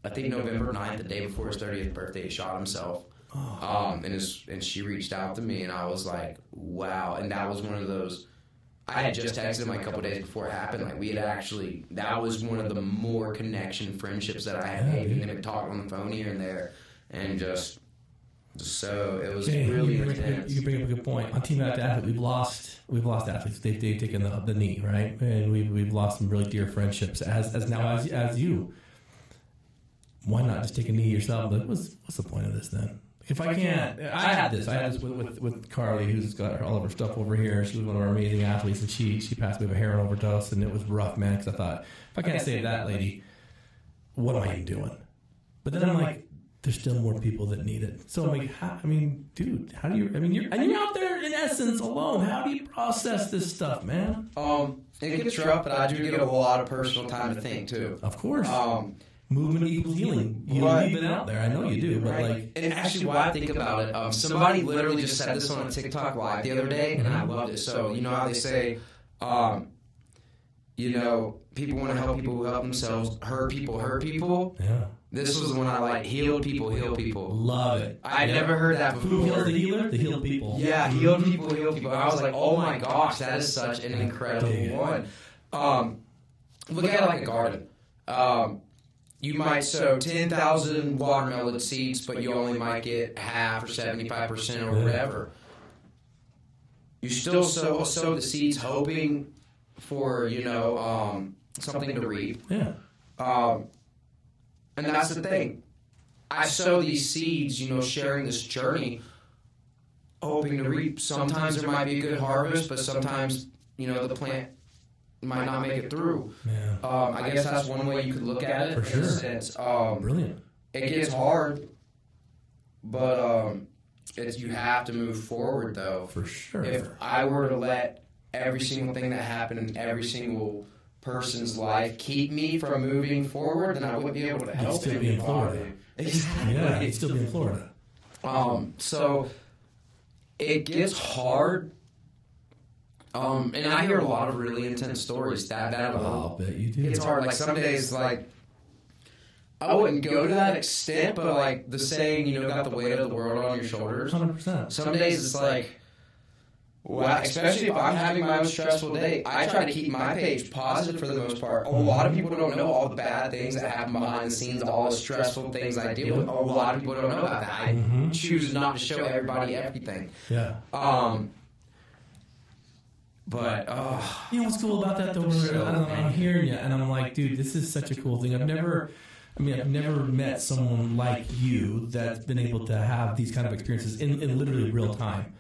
Speaker 2: I think November 9th, the day before his 30th birthday, he shot himself. And she reached out to me, and I was like, wow. And that was one of those, I had just texted him like a couple days before it happened. Like, we had actually, that was one of the more connection friendships that I had made. We had talked on the phone here and there, and just... So it was really intense.
Speaker 1: You bring up a good point. On Team Addict, we've lost athletes. They've taken the knee, right? And we've lost some really dear friendships. As you, why not just take a knee yourself? Like, what's the point of this then? If I can't, I had this with Carly, who's got all of her stuff over here. She was one of our amazing athletes, and she passed away of a heroin overdose, and it was rough, man. Because I thought, if I can't save that lady, what am I even doing? But then I'm like, there's still more people that need it. So I'm like, dude, how do you? You're out there in essence alone. How do you process this stuff, man?
Speaker 2: It gets rough, but I do get a lot of personal time to think too.
Speaker 1: Of course. Movement equals healing. You leave it out there. I know you do, but like.
Speaker 2: And actually, when I think about it, somebody literally just said this on a TikTok live the other day, and I loved it. So you know how they say, people want to help people who help themselves. Hurt people.
Speaker 1: Yeah.
Speaker 2: This was when I like healed people, heal people.
Speaker 1: Love it.
Speaker 2: I never heard that before.
Speaker 1: Who heals the healer? The healed people.
Speaker 2: Yeah, healed people, heal people. And I was like, oh my gosh, that is such an incredible one. Look at it like a garden. You might sow 10,000 watermelon seeds, but you only might get half or 75% or whatever. You still sow the seeds hoping for, something to reap.
Speaker 1: Yeah.
Speaker 2: And that's the thing. I sow these seeds, sharing this journey, hoping to reap. Sometimes there might be a good harvest, but sometimes, the plant might not make it through.
Speaker 1: Yeah.
Speaker 2: I guess that's one way you could look at it.
Speaker 1: For sure.
Speaker 2: In a sense.
Speaker 1: Brilliant.
Speaker 2: It gets hard, but you have to move forward, though.
Speaker 1: For sure.
Speaker 2: If I were to let every single thing that happened in every single person's life keep me from moving forward, then I wouldn't be able to help
Speaker 1: still be in Florida.
Speaker 2: Exactly.
Speaker 1: Yeah, you'd still be in Florida.
Speaker 2: So it gets hard. And I hear a lot of really intense stories.
Speaker 1: I'll bet you do.
Speaker 2: It's hard. Like some days, like I wouldn't go to that extent, but like the saying, got the weight of the world on your shoulders.
Speaker 1: 100%.
Speaker 2: Some days it's like, wow, especially if I'm having my own stressful day, I try to keep my page positive for the most part. A lot of people don't know all the bad things that happen behind the scenes, all the stressful things I deal with. A lot of people don't know about that. I choose not to show everybody everything.
Speaker 1: Yeah.
Speaker 2: But
Speaker 1: you know what's cool about that though? I'm hearing you, and I'm like, dude, this is such a cool thing. I've never met someone like you that's been able to have these kind of experiences in literally real time.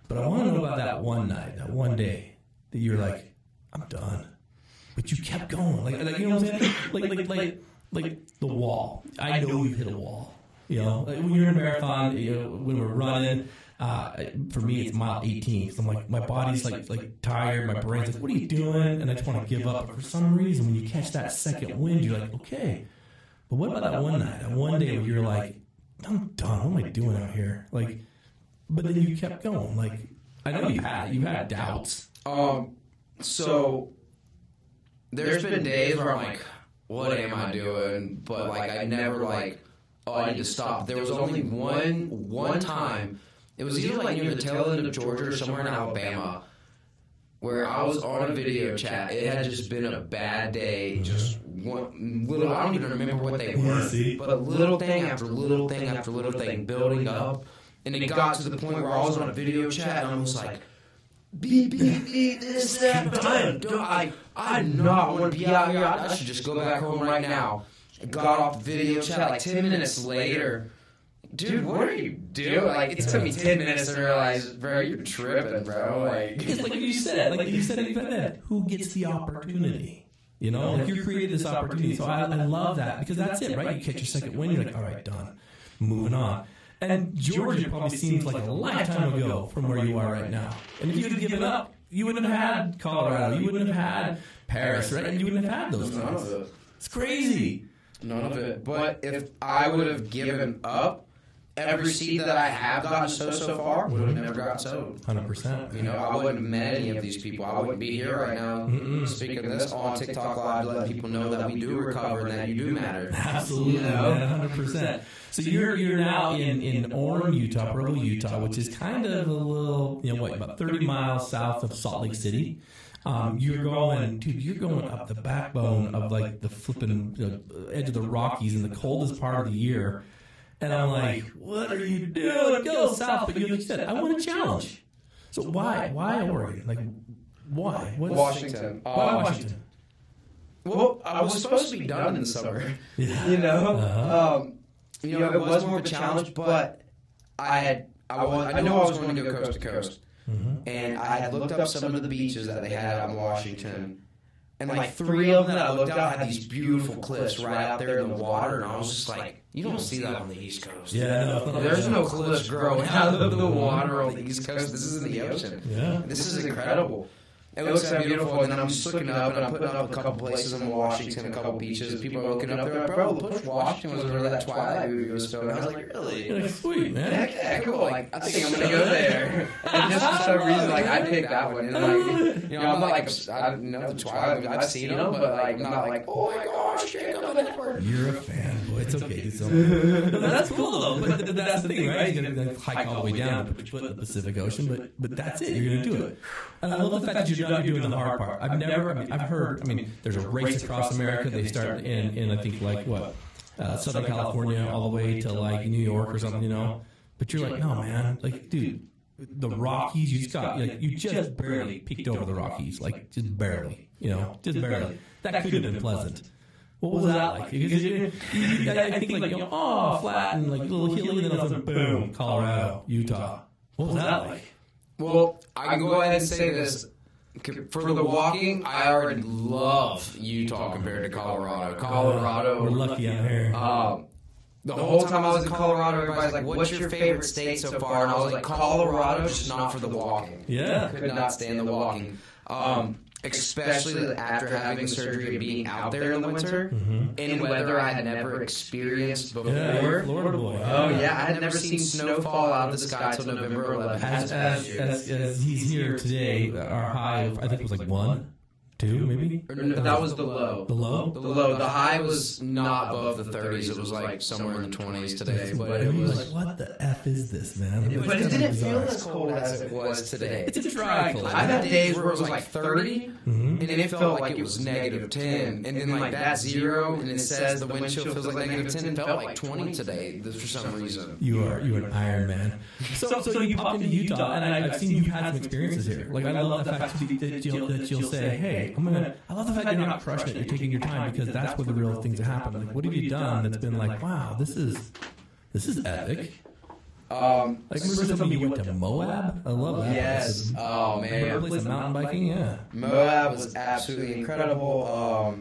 Speaker 1: But I want to know about that one night, that one day that you're like, I'm done, but you kept going, like you know what I'm saying? Like the wall. I know you've hit a wall. Like when you're in a marathon, when we're running. For me, it's mile 18. So I'm like, my body's like tired. My brain's like, what are you doing? And I just want to give up. But for some reason, when you catch that second wind, you're like, okay. But what about that one night, that one day where you're like, I'm done. What am I doing out here? Like, but then you kept going. Like, I know you've had doubts.
Speaker 2: So there's been days where I'm like, what am I doing? But like, I never like, oh, I need to stop. There was only one time. It was either like near the tail end of Georgia or somewhere in Alabama where I was on a video chat. It had just been a bad day. Just one little, I don't even remember what they were. But a little thing after little thing after little thing building up. And it got to the point where I was on a video chat and I was like, beep, this, that. I do not want to be out here. I should just go back home right now. I got off the video chat like 10 minutes later. Dude, what are you doing? Like, it took me 10 minutes to realize, bro, you're tripping, bro. Like,
Speaker 1: it's like you said, who gets the opportunity? Like you created this opportunity. So I love that because that's it, right? You catch your second wind, you're like, all right, done. Moving on. And Georgia probably seems like a lifetime ago from where you are right now. And if you had given up, you wouldn't have had Colorado. You wouldn't have had Paris, right? And you wouldn't have had those things.
Speaker 2: None of it.
Speaker 1: It's crazy.
Speaker 2: None of it. But if I would have given up, every seed that I have gotten so far would have never gotten sowed.
Speaker 1: 100%.
Speaker 2: I wouldn't have met any of these people. I wouldn't be here right now speaking of this on TikTok Live to let people know that we do recover and that you do matter.
Speaker 1: Absolutely, man, 100%. So you're now in Orem, Utah, Provo, Utah, which is kind of a little, about 30 miles south of Salt Lake City. You're going up the backbone of like the flipping edge of the Rockies in the coldest part of the year. And I'm like, what are you doing? Go south. But you said, I want a challenge. So why Oregon? Like, why?
Speaker 2: Washington.
Speaker 1: Why Washington?
Speaker 2: Well, I was supposed to be done in the summer.
Speaker 1: Yeah.
Speaker 2: It was more of a challenge, but I knew I was going to go coast to coast. And I had looked up some of the beaches that they had out in Washington. And like 3 of them that I looked out had these beautiful cliffs right out there in the water, and I was just like, you don't see that on the East Coast.
Speaker 1: Yeah,
Speaker 2: there's no cliffs growing out of the water on the East Coast. This is in the ocean.
Speaker 1: Yeah.
Speaker 2: This is incredible. It looks so beautiful, and then I'm just looking up, and I'm putting up a couple places in Washington, a couple beaches. People are looking up, they're like, bro, push Washington was over that Twilight movie was filmed. I was like, really?
Speaker 1: You're like, sweet, man.
Speaker 2: Heck yeah, cool. Like, I think I'm going to go there. And just for some reason, like, I picked that one. And like, you know, I'm not like, I don't know the Twilight, I've seen them, but like, I'm not like, oh my gosh, Jacob,
Speaker 1: you're a fanboy. It's okay. No, that's cool though. But that's the thing, right? You're gonna hike all the way down to put in the Pacific Ocean, but that's it. You're gonna do it. And I love the fact that you're doing the hard part. I've heard. There's a race across America. They start in I think like what Southern California all the way to like New York or something, you know. But you're like, no, man, like, dude, the Rockies. You just barely peeked over the Rockies, like just barely, you know, just barely. That could have been pleasant. What was that like? Because I think like, you know, oh, flat and like a little hilly, and then all of a sudden, boom, Colorado, Utah. What was that like?
Speaker 2: Well, I can go ahead and say this. For the walking, I already love Utah compared to Colorado.
Speaker 1: We're lucky out here.
Speaker 2: The whole time I was in Colorado, everybody's like, what's your favorite state so far? And I was like, Colorado, just not for the walking.
Speaker 1: Yeah.
Speaker 2: I could not stand the walking. Especially after having surgery and being out there in the winter, in weather I had never experienced before.
Speaker 1: Yeah, Florida boy.
Speaker 2: Oh, yeah. I had never seen snow fall out of the sky until November 11th.
Speaker 1: As he's here today, our high, I think it was like 1, 2, maybe?
Speaker 2: No, that was the low.
Speaker 1: The low?
Speaker 2: The low. The high was not above the 30s. It was like somewhere in the 20s today. But it was
Speaker 1: like, what the F is this, man?
Speaker 2: But it didn't feel as cold as it was today.
Speaker 1: It's a dry cold.
Speaker 2: I've had days where it was like 30, and it felt like it was negative 10. And then like that 0, and it says the wind chill feels like negative 10. It felt like 20 today for some reason.
Speaker 1: You're an Iron Man. So you popped into Utah, and I've seen you've had some experiences here. Like, I love the fact that you'll say, hey, I love the fact you're not crushing it. You're taking your time, because that's where the real things happen. Like, what have you done that's been like, wow, this is epic? Like, remember something you went to Moab? I love that.
Speaker 2: Yes. Oh, man.
Speaker 1: Remember a place of mountain biking? Yeah.
Speaker 2: Moab was absolutely incredible.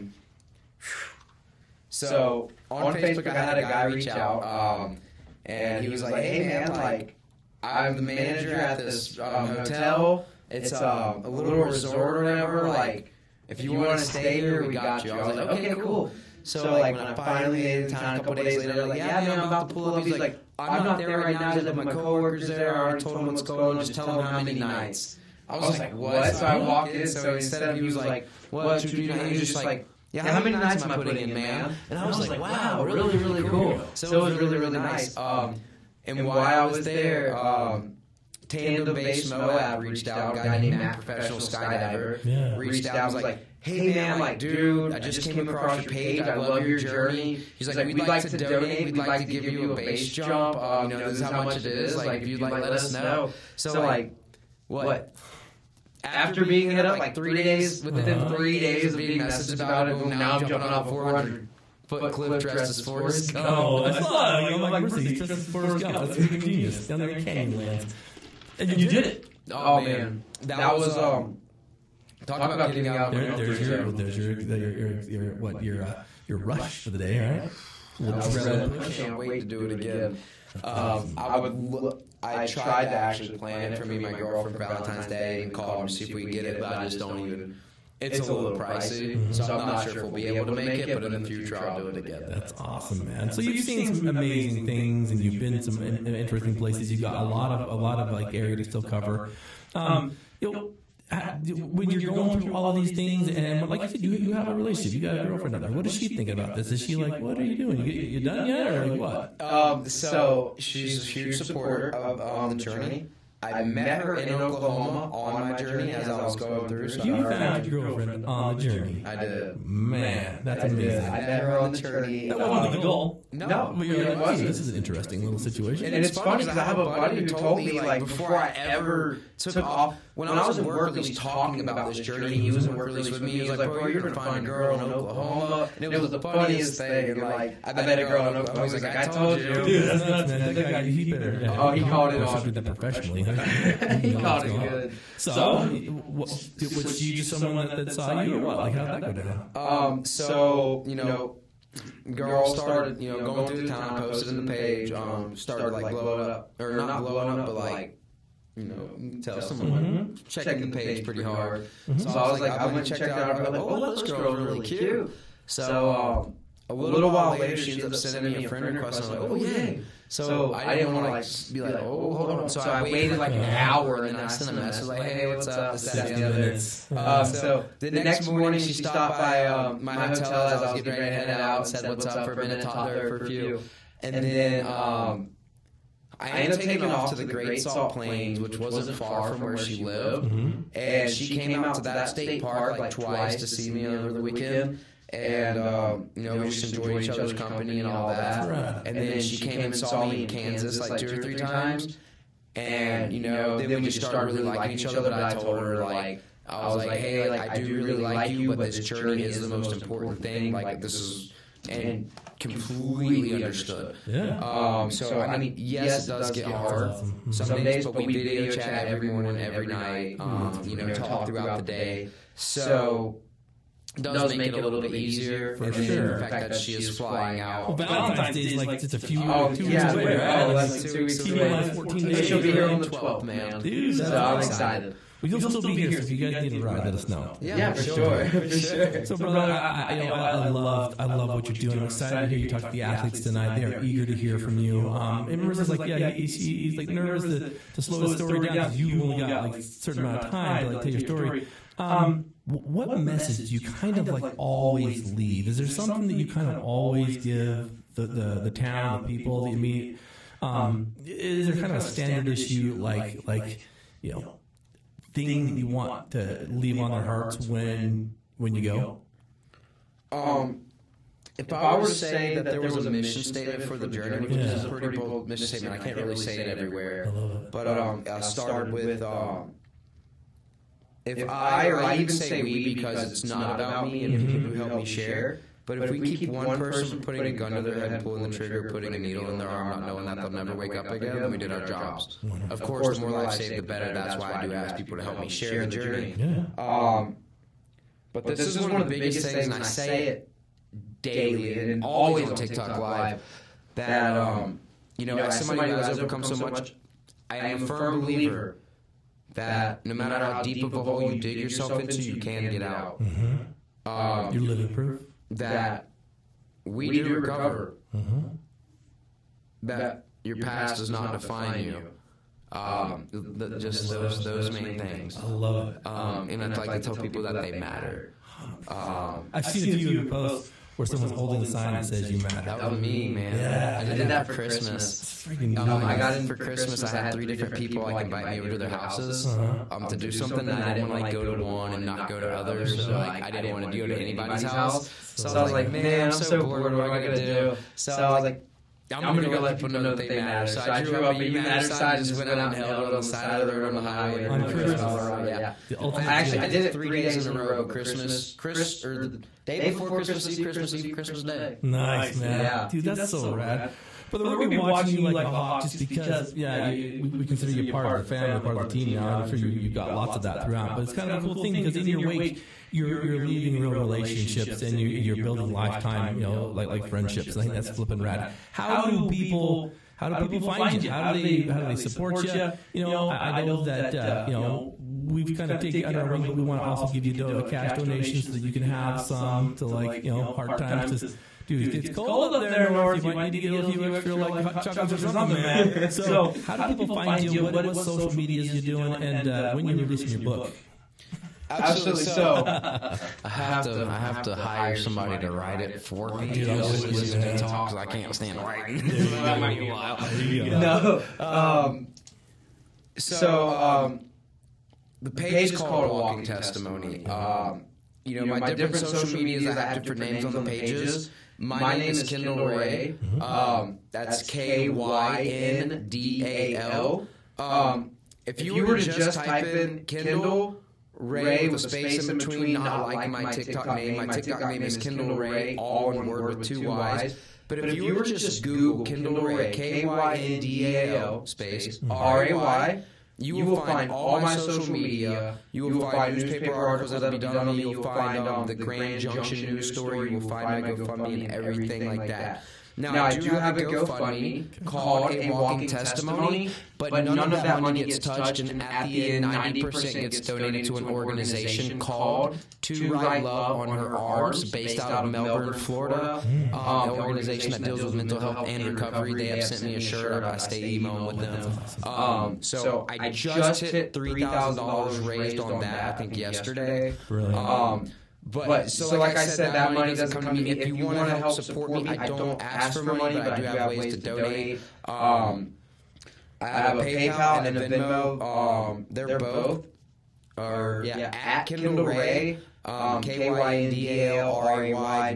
Speaker 2: So on Facebook, I had a guy reach out, and he was like, hey, man, like, I'm the manager at this hotel. It's a little resort or whatever. Like, if you want to stay here, we got you. I was like, okay, cool. So, like, when I finally made it in town a couple days later, like, yeah, man, I'm about to pull up. He's like, I'm not there right now. Just my coworkers there. I already told him what's going on. Just tell him how many nights. I was like, what? So I walked in. So instead of he was like, what? He was just like, yeah, how many nights am I putting in, man? And I was like, wow, really, really cool. So it was really, really nice. And while I was there, Tandem Base Moab reached out, a guy named Matt, professional skydiver, reached out, was like, hey man, like, dude, I just came across your page, I love your journey. He's like, we'd like to donate, we'd like to give you a base jump, you know, this is how much it is, like, if you'd like, let us know. So, like, what? After being hit up, like, 3 days, within 3 days of being messaged about it, now I'm jumping off 400-foot cliff dressed as Forrest Gump.
Speaker 1: Oh, I saw it. Like, Mercedes dressed as Forrest Gump. That's freaking genius. Down there in Canyonlands. And you did it.
Speaker 2: Oh man, that was talk about getting out.
Speaker 1: There's your rush for the day, right?
Speaker 2: I can't wait to do it again. I tried to actually plan it for me and my girlfriend for Valentine's Day and call and see if we can get it, but I just don't even. It's a little pricey, so I'm not sure if we'll be able to make it, but in the future I'll do it again.
Speaker 1: That's awesome, man. So you've seen some amazing things, and you've been to some interesting places. You've got a lot of like area to still cover. You know, when you're going through all of these things, and like I said, you have a relationship, you got a girlfriend out there. What is she thinking about this? Is she like, what are you doing? You done yet, or like what?
Speaker 2: So she's a huge supporter of the journey. I met her in Oklahoma on my journey as I was going through. So
Speaker 1: you found your girlfriend on the journey.
Speaker 2: I did.
Speaker 1: Man, that's amazing.
Speaker 2: I met her on the journey.
Speaker 1: That wasn't the goal.
Speaker 2: No,
Speaker 1: but you're like, this is an interesting little situation.
Speaker 2: And it's funny because I have a buddy who told me, like, before I ever took off, when I was in work release talking about this journey, he was in work release with me. He was like, bro, you're going to find a girl in Oklahoma. And it was the funniest thing. And, like, I met a girl in Oklahoma. He was like, I told you.
Speaker 1: Dude, that's nuts, man. That guy, he better.
Speaker 2: Oh, he called it off.
Speaker 1: That professionally,
Speaker 3: He caught it good.
Speaker 1: So, was you just someone that saw you, or what? Like, how'd that go down?
Speaker 2: So, girl started, going through the town, posted in the page, started like blowing up, or not blowing up, but like, tell someone, checking the page pretty hard. So I was like, I went and checked out, I was like, oh, this girl's really cute. So a little while later, she ends up sending me a friend request, and I'm like, oh, yay. So I didn't want to like be like, oh, hold on. So I waited like an hour, and then I sent a message like, hey, what's up? This, that, and the other. So the next morning, she stopped by my hotel as I was getting ready to head out, and said what's up for a minute, talked to her for a few. And then I ended up taking off to the Great Salt Plains, which wasn't far from where she lived. And she came out to that state park like twice to see me over the weekend. And, we just enjoyed each other's company and all that. And then she came and saw me in Kansas like 2 or 3 times. And, then we just started really liking each other. But I told her, like, I was like, hey, like, I do really like you, but this journey is the most important thing. Like, this is, and completely understood.
Speaker 1: Yeah.
Speaker 2: So, I mean, yes, it does get hard some days, but we video chat every morning, every night, talk throughout the day. So does make it a little bit easier.
Speaker 1: For sure.
Speaker 2: The fact that she is flying out.
Speaker 1: Well, Valentine's Day is like just a few 2 weeks
Speaker 2: yeah,
Speaker 1: away, right?
Speaker 2: Like 2 weeks away.
Speaker 1: 14 days.
Speaker 2: She'll be here on the 12th, man.
Speaker 1: Dude,
Speaker 2: so I'm excited.
Speaker 1: Well, you'll still be here, so if you guys need a ride, let us know.
Speaker 2: Yeah, for sure.
Speaker 1: So, brother, I love what you're doing. I'm excited to hear you talk to the athletes tonight. They are eager to hear from you. And Marissa's like, yeah, he's like nervous to slow the story down because you've only got like a certain amount of time to like tell your story. What message do you kind of like always leave? Is there something that you kind of always give the town, the people that you meet? Is there kind of a standard issue like thing that you want to leave on their hearts when you go?
Speaker 2: If I were to say that there was a mission statement for the journey, which is a pretty bold mission statement, I can't really say it everywhere. But I started with if I even say we because it's not about me and people who help me share. But if we keep one person putting a gun to their head, pulling the trigger, putting a needle in their arm, not knowing that they'll never wake up again, then we did our jobs. Of course, the more lives saved, the better. That's why I do ask people to help me share the journey. But this is one of the biggest things, and I say it daily and always on TikTok Live, that, as somebody who has overcome so much, I am a firm believer that no matter how deep of a hole you dig yourself into, you can get out.
Speaker 1: You're living proof.
Speaker 2: That we do recover. That your past does not define you. Just those main things.
Speaker 1: I love it.
Speaker 2: And I'd like to tell people that they matter.
Speaker 1: I've seen a few of your posts where someone's holding a sign that says you matter.
Speaker 2: That was me, man.
Speaker 1: Yeah.
Speaker 2: I did that for Christmas. I got in for Christmas. I had 3 different people like invite me over to their houses to do something, and I didn't want to like go to one and not go to others. So like I didn't want to go to anybody's house. So I was like, man, I'm so bored. What am I gonna do? So I was like, I'm gonna go let people know that they matter. So I drew up a You Matter sign, just went out and held it on the side of the road on the highway. Yeah. Actually, I did it 3 days in a row. Christmas, or the day before Christmas Eve, Christmas Day.
Speaker 1: Nice, man.
Speaker 2: Yeah.
Speaker 1: Dude, that's so rad. But we're going to be watching you like a hawk just because, we consider you part of the family, part of the team now. I'm sure you've got lots of that throughout. But it's kind of a cool thing because in your wake, you're leaving real relationships and you're building lifetime, like friendships. I think that's flipping rad. How do people find you? How do they support you? I know that we've kind of taken under our wing, but we want to also give you a cash donation so that you can have some to hard times. Dude, it's cold up there north. You might need to get a few extra hot chocolates or something, man. So how do people find you? What social medias you doing? And when you're releasing your book?
Speaker 2: Absolutely. So I have to hire somebody to write it for me.
Speaker 1: Dude, I was listening to
Speaker 2: talk because I can't stand writing.
Speaker 1: That might be wild.
Speaker 2: So the page is called Walking Testimony. My different social medias, I have different names on the pages. My name is Kyndal Ray. That's Kyndal. If you were to just type in Kyndal Ray with a space in between, not like my TikTok name. My TikTok name is Kyndal Ray, all one word with 2 Y's. But if you were to just Google Kyndal Ray, Kyndal space Ray, You will find all my social media. You will find newspaper articles that will be done on me. You will find the Grand Junction news story. You will find my GoFundMe and everything like that. Now, I do have a GoFundMe called A Walking Testimony, but none of that money gets touched, and at the end, 90% gets donated to an organization called To Write Love on Her Arms, based out of Melbourne, Florida. An organization that deals with mental health and recovery. They have sent me a shirt. I stay emailing with them. So I just hit $3,000 raised on that, I think, yesterday. But so like I said, that money doesn't come to me. If you want to help support me, I don't ask for money, but I do have ways to donate. I have a PayPal and a Venmo. They're both at Kyndal Ray. KYNDALRAY,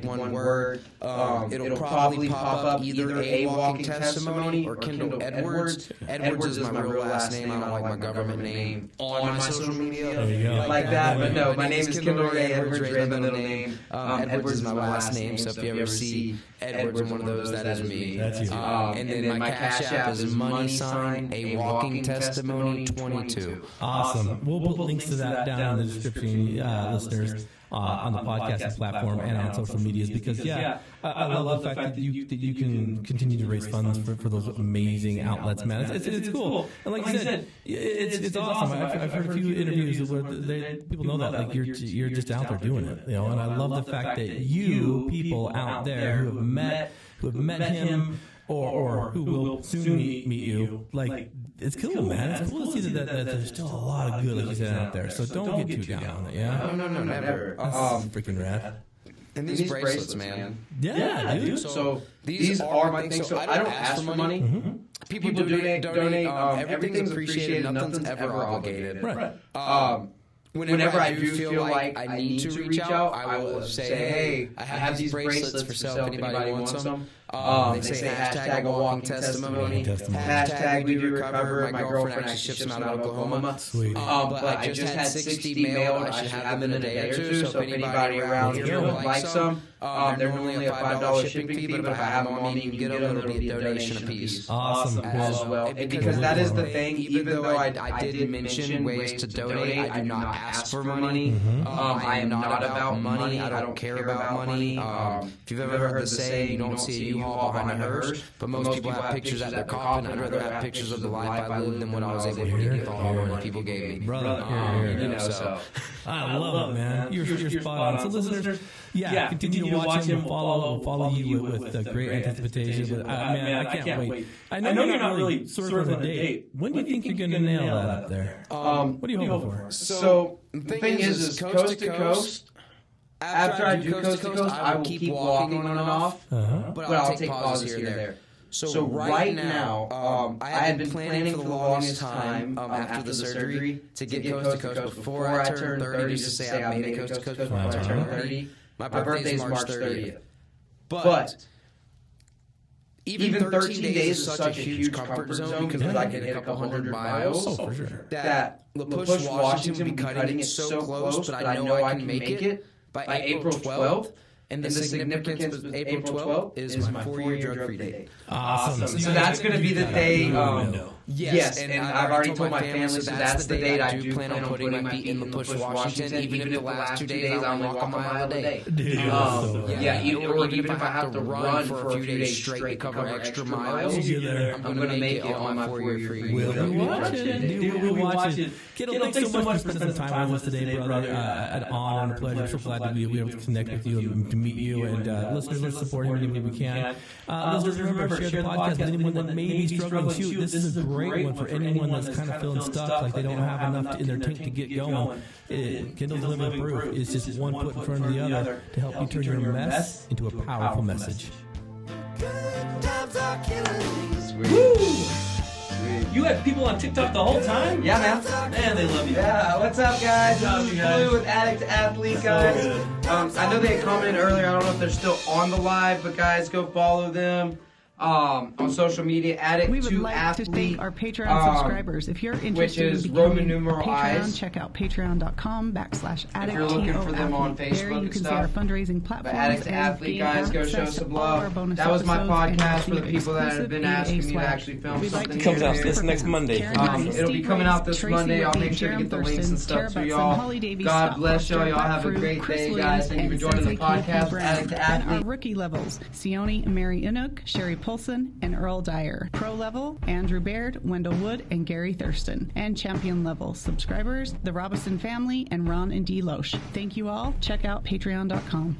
Speaker 2: one word. It'll probably pop up either A Walking Testimony or Kyndal Edwards. Edwards is my real last name. I don't like my government name on my social media like that. But no, my name is Kyndal Ray. Edwards Ray, my middle name. Edwards is my last name. So if you ever see Edwards in one of those, that is me.
Speaker 1: That's you.
Speaker 2: And then my Cash App is $, A Walking Testimony 22.
Speaker 1: Awesome. We'll put links to that down in the description, listeners. On the podcasting platform and on social medias, because I love the fact that you can continue to raise funds for those amazing outlets, man. It's cool, and like you said, it's awesome. I've heard a few interviews where people know that like you're just out there doing it, you know. And I love the fact that you people out there who have met him or who will soon meet you, like. It's cool, man. It's cool to see that there's still a lot of good, like you said, out there. So don't get too down on it, yeah?
Speaker 2: No, never.
Speaker 1: That's freaking rad.
Speaker 2: And these bracelets, man.
Speaker 1: Yeah, dude.
Speaker 2: So these are my things. So I don't ask for money. Mm-hmm. People donate. Everything's appreciated. Nothing's ever obligated.
Speaker 1: Right.
Speaker 2: Whenever I do feel like I need to reach out, I will say, hey, I have these bracelets for sale if anybody wants them. They say hashtag A Walking Testimony, hashtag We Do Recover. My girlfriend actually ships them out of Oklahoma.
Speaker 1: Sweet.
Speaker 2: But I just had 60 mailed. I should have them in a day or two. So if anybody around here would like some, they're normally a $5 shipping fee, but if I have them on me, you can get them. It'll be a donation a piece.
Speaker 1: Awesome.
Speaker 2: As well. Because that is the thing. Even though I did mention ways to donate, I do not ask for money. I am not about money. I don't care about money. If you've ever heard the saying, you don't see a U-Haul behind a hearse, but most people have pictures at their coffin. I'd rather have pictures of the life I lived than what I was able to get with all the money people gave me.
Speaker 1: Brother, so I love it, man. You're spot on. So listeners, continue to watch him. Follow you with great anticipation. Man, I can't wait. I know you're not really sort of on a date. When do you think you're going to nail that up there? What are you hoping for?
Speaker 2: So the thing is coast to coast. After I do coast to coast, I will keep walking on and off, but I'll take pauses here and there. So right now, I had been planning for the longest time after the surgery to get coast to coast before I turned 30, just to say I made it coast to coast before I turned 30. My birthday is March 30th. But even 13 days is such a huge comfort zone because I can hit a couple hundred miles.
Speaker 1: Oh, for sure.
Speaker 2: That LaPush, Washington will be cutting it so close, but I know I can make it by April 12th. And the significance of April 12th is my 4-year drug-free day.
Speaker 1: Awesome.
Speaker 2: So that's going to be the day. Yes, and I've already told my family, so that's the date I do plan on putting my feet in LaPush, Washington, even if the last 2 days I only walk a mile a day. Or even if I have to run for a few days straight to cover extra miles, I'm going to make it on my 4-year free.
Speaker 1: We'll be watching. We'll be watching. Kyndal, thanks so much for spending some time with us today, brother. An honor and a pleasure. So glad to be able to connect with you and to meet you. And listeners, let's support him any way we can. Listeners, remember, share the podcast with anyone that may be struggling too. This is a great one for anyone that's kind of feeling stuck, like they don't have enough in their tank to get going. Kyndal's Living Proof is just one foot in front of the other to help you turn your mess into a powerful message.
Speaker 4: Woo! You had people on TikTok the whole time?
Speaker 2: Yeah, man.
Speaker 4: Man, they love you.
Speaker 2: Yeah, what's up, guys? This is Blue with Addict to Athlete, guys. I know they had commented earlier. I don't know if they're still on the live, but guys, go follow them.
Speaker 3: on social media, Addict
Speaker 5: We would
Speaker 3: to
Speaker 5: like
Speaker 3: Athlete,
Speaker 5: to thank our Patreon subscribers. If you're interested
Speaker 3: which is
Speaker 5: in becoming
Speaker 3: Roman numeral
Speaker 5: a Patreon,
Speaker 3: I's.
Speaker 5: check out patreon.com/Addict.
Speaker 3: If you're looking for them on Facebook
Speaker 5: there you
Speaker 3: and
Speaker 5: can see
Speaker 3: stuff.
Speaker 5: our fundraising
Speaker 3: But
Speaker 5: platforms.
Speaker 3: Addict to
Speaker 5: and
Speaker 3: Athlete,
Speaker 5: gain
Speaker 3: guys, go show
Speaker 5: access to
Speaker 3: some
Speaker 5: all of our
Speaker 3: love.
Speaker 5: bonus
Speaker 3: That was my
Speaker 5: episodes and
Speaker 3: podcast for the
Speaker 5: receive
Speaker 3: people that have been
Speaker 5: exclusive
Speaker 3: asking me to
Speaker 5: swag.
Speaker 3: actually film
Speaker 5: We'd like
Speaker 3: something.
Speaker 5: to
Speaker 1: Comes
Speaker 5: thank
Speaker 1: out
Speaker 5: our
Speaker 1: this
Speaker 5: super
Speaker 1: next
Speaker 5: fans,
Speaker 1: Monday.
Speaker 5: Karen Hudson,
Speaker 3: It'll be
Speaker 5: Steve
Speaker 3: coming
Speaker 5: Race,
Speaker 3: out this
Speaker 5: Tracy
Speaker 3: Monday. I'll
Speaker 5: Whitney,
Speaker 3: make sure to
Speaker 5: Jerem
Speaker 3: get the links
Speaker 5: Thurston,
Speaker 3: and stuff
Speaker 5: Tara
Speaker 3: to
Speaker 5: Butson,
Speaker 3: y'all.
Speaker 5: Holly Davies,
Speaker 3: God
Speaker 5: Scott
Speaker 3: bless y'all.
Speaker 5: Foster,
Speaker 3: Y'all
Speaker 5: Brett
Speaker 3: have a
Speaker 5: Frew,
Speaker 3: great
Speaker 5: Chris
Speaker 3: day,
Speaker 5: Williams,
Speaker 3: guys. Thank you for
Speaker 5: and
Speaker 3: joining the
Speaker 5: Sensei Keith
Speaker 3: podcast.
Speaker 5: Brown.
Speaker 3: Addict to
Speaker 5: Then
Speaker 3: Athlete.
Speaker 5: our rookie levels, Sione and Mary Inuk, Sherry Polson, and Earl Dyer. Pro level, Andrew Baird, Wendell Wood, and Gary Thurston. And champion level subscribers, the Robinson family, and Ron and Dee Loesch. Thank you all. Check out patreon.com.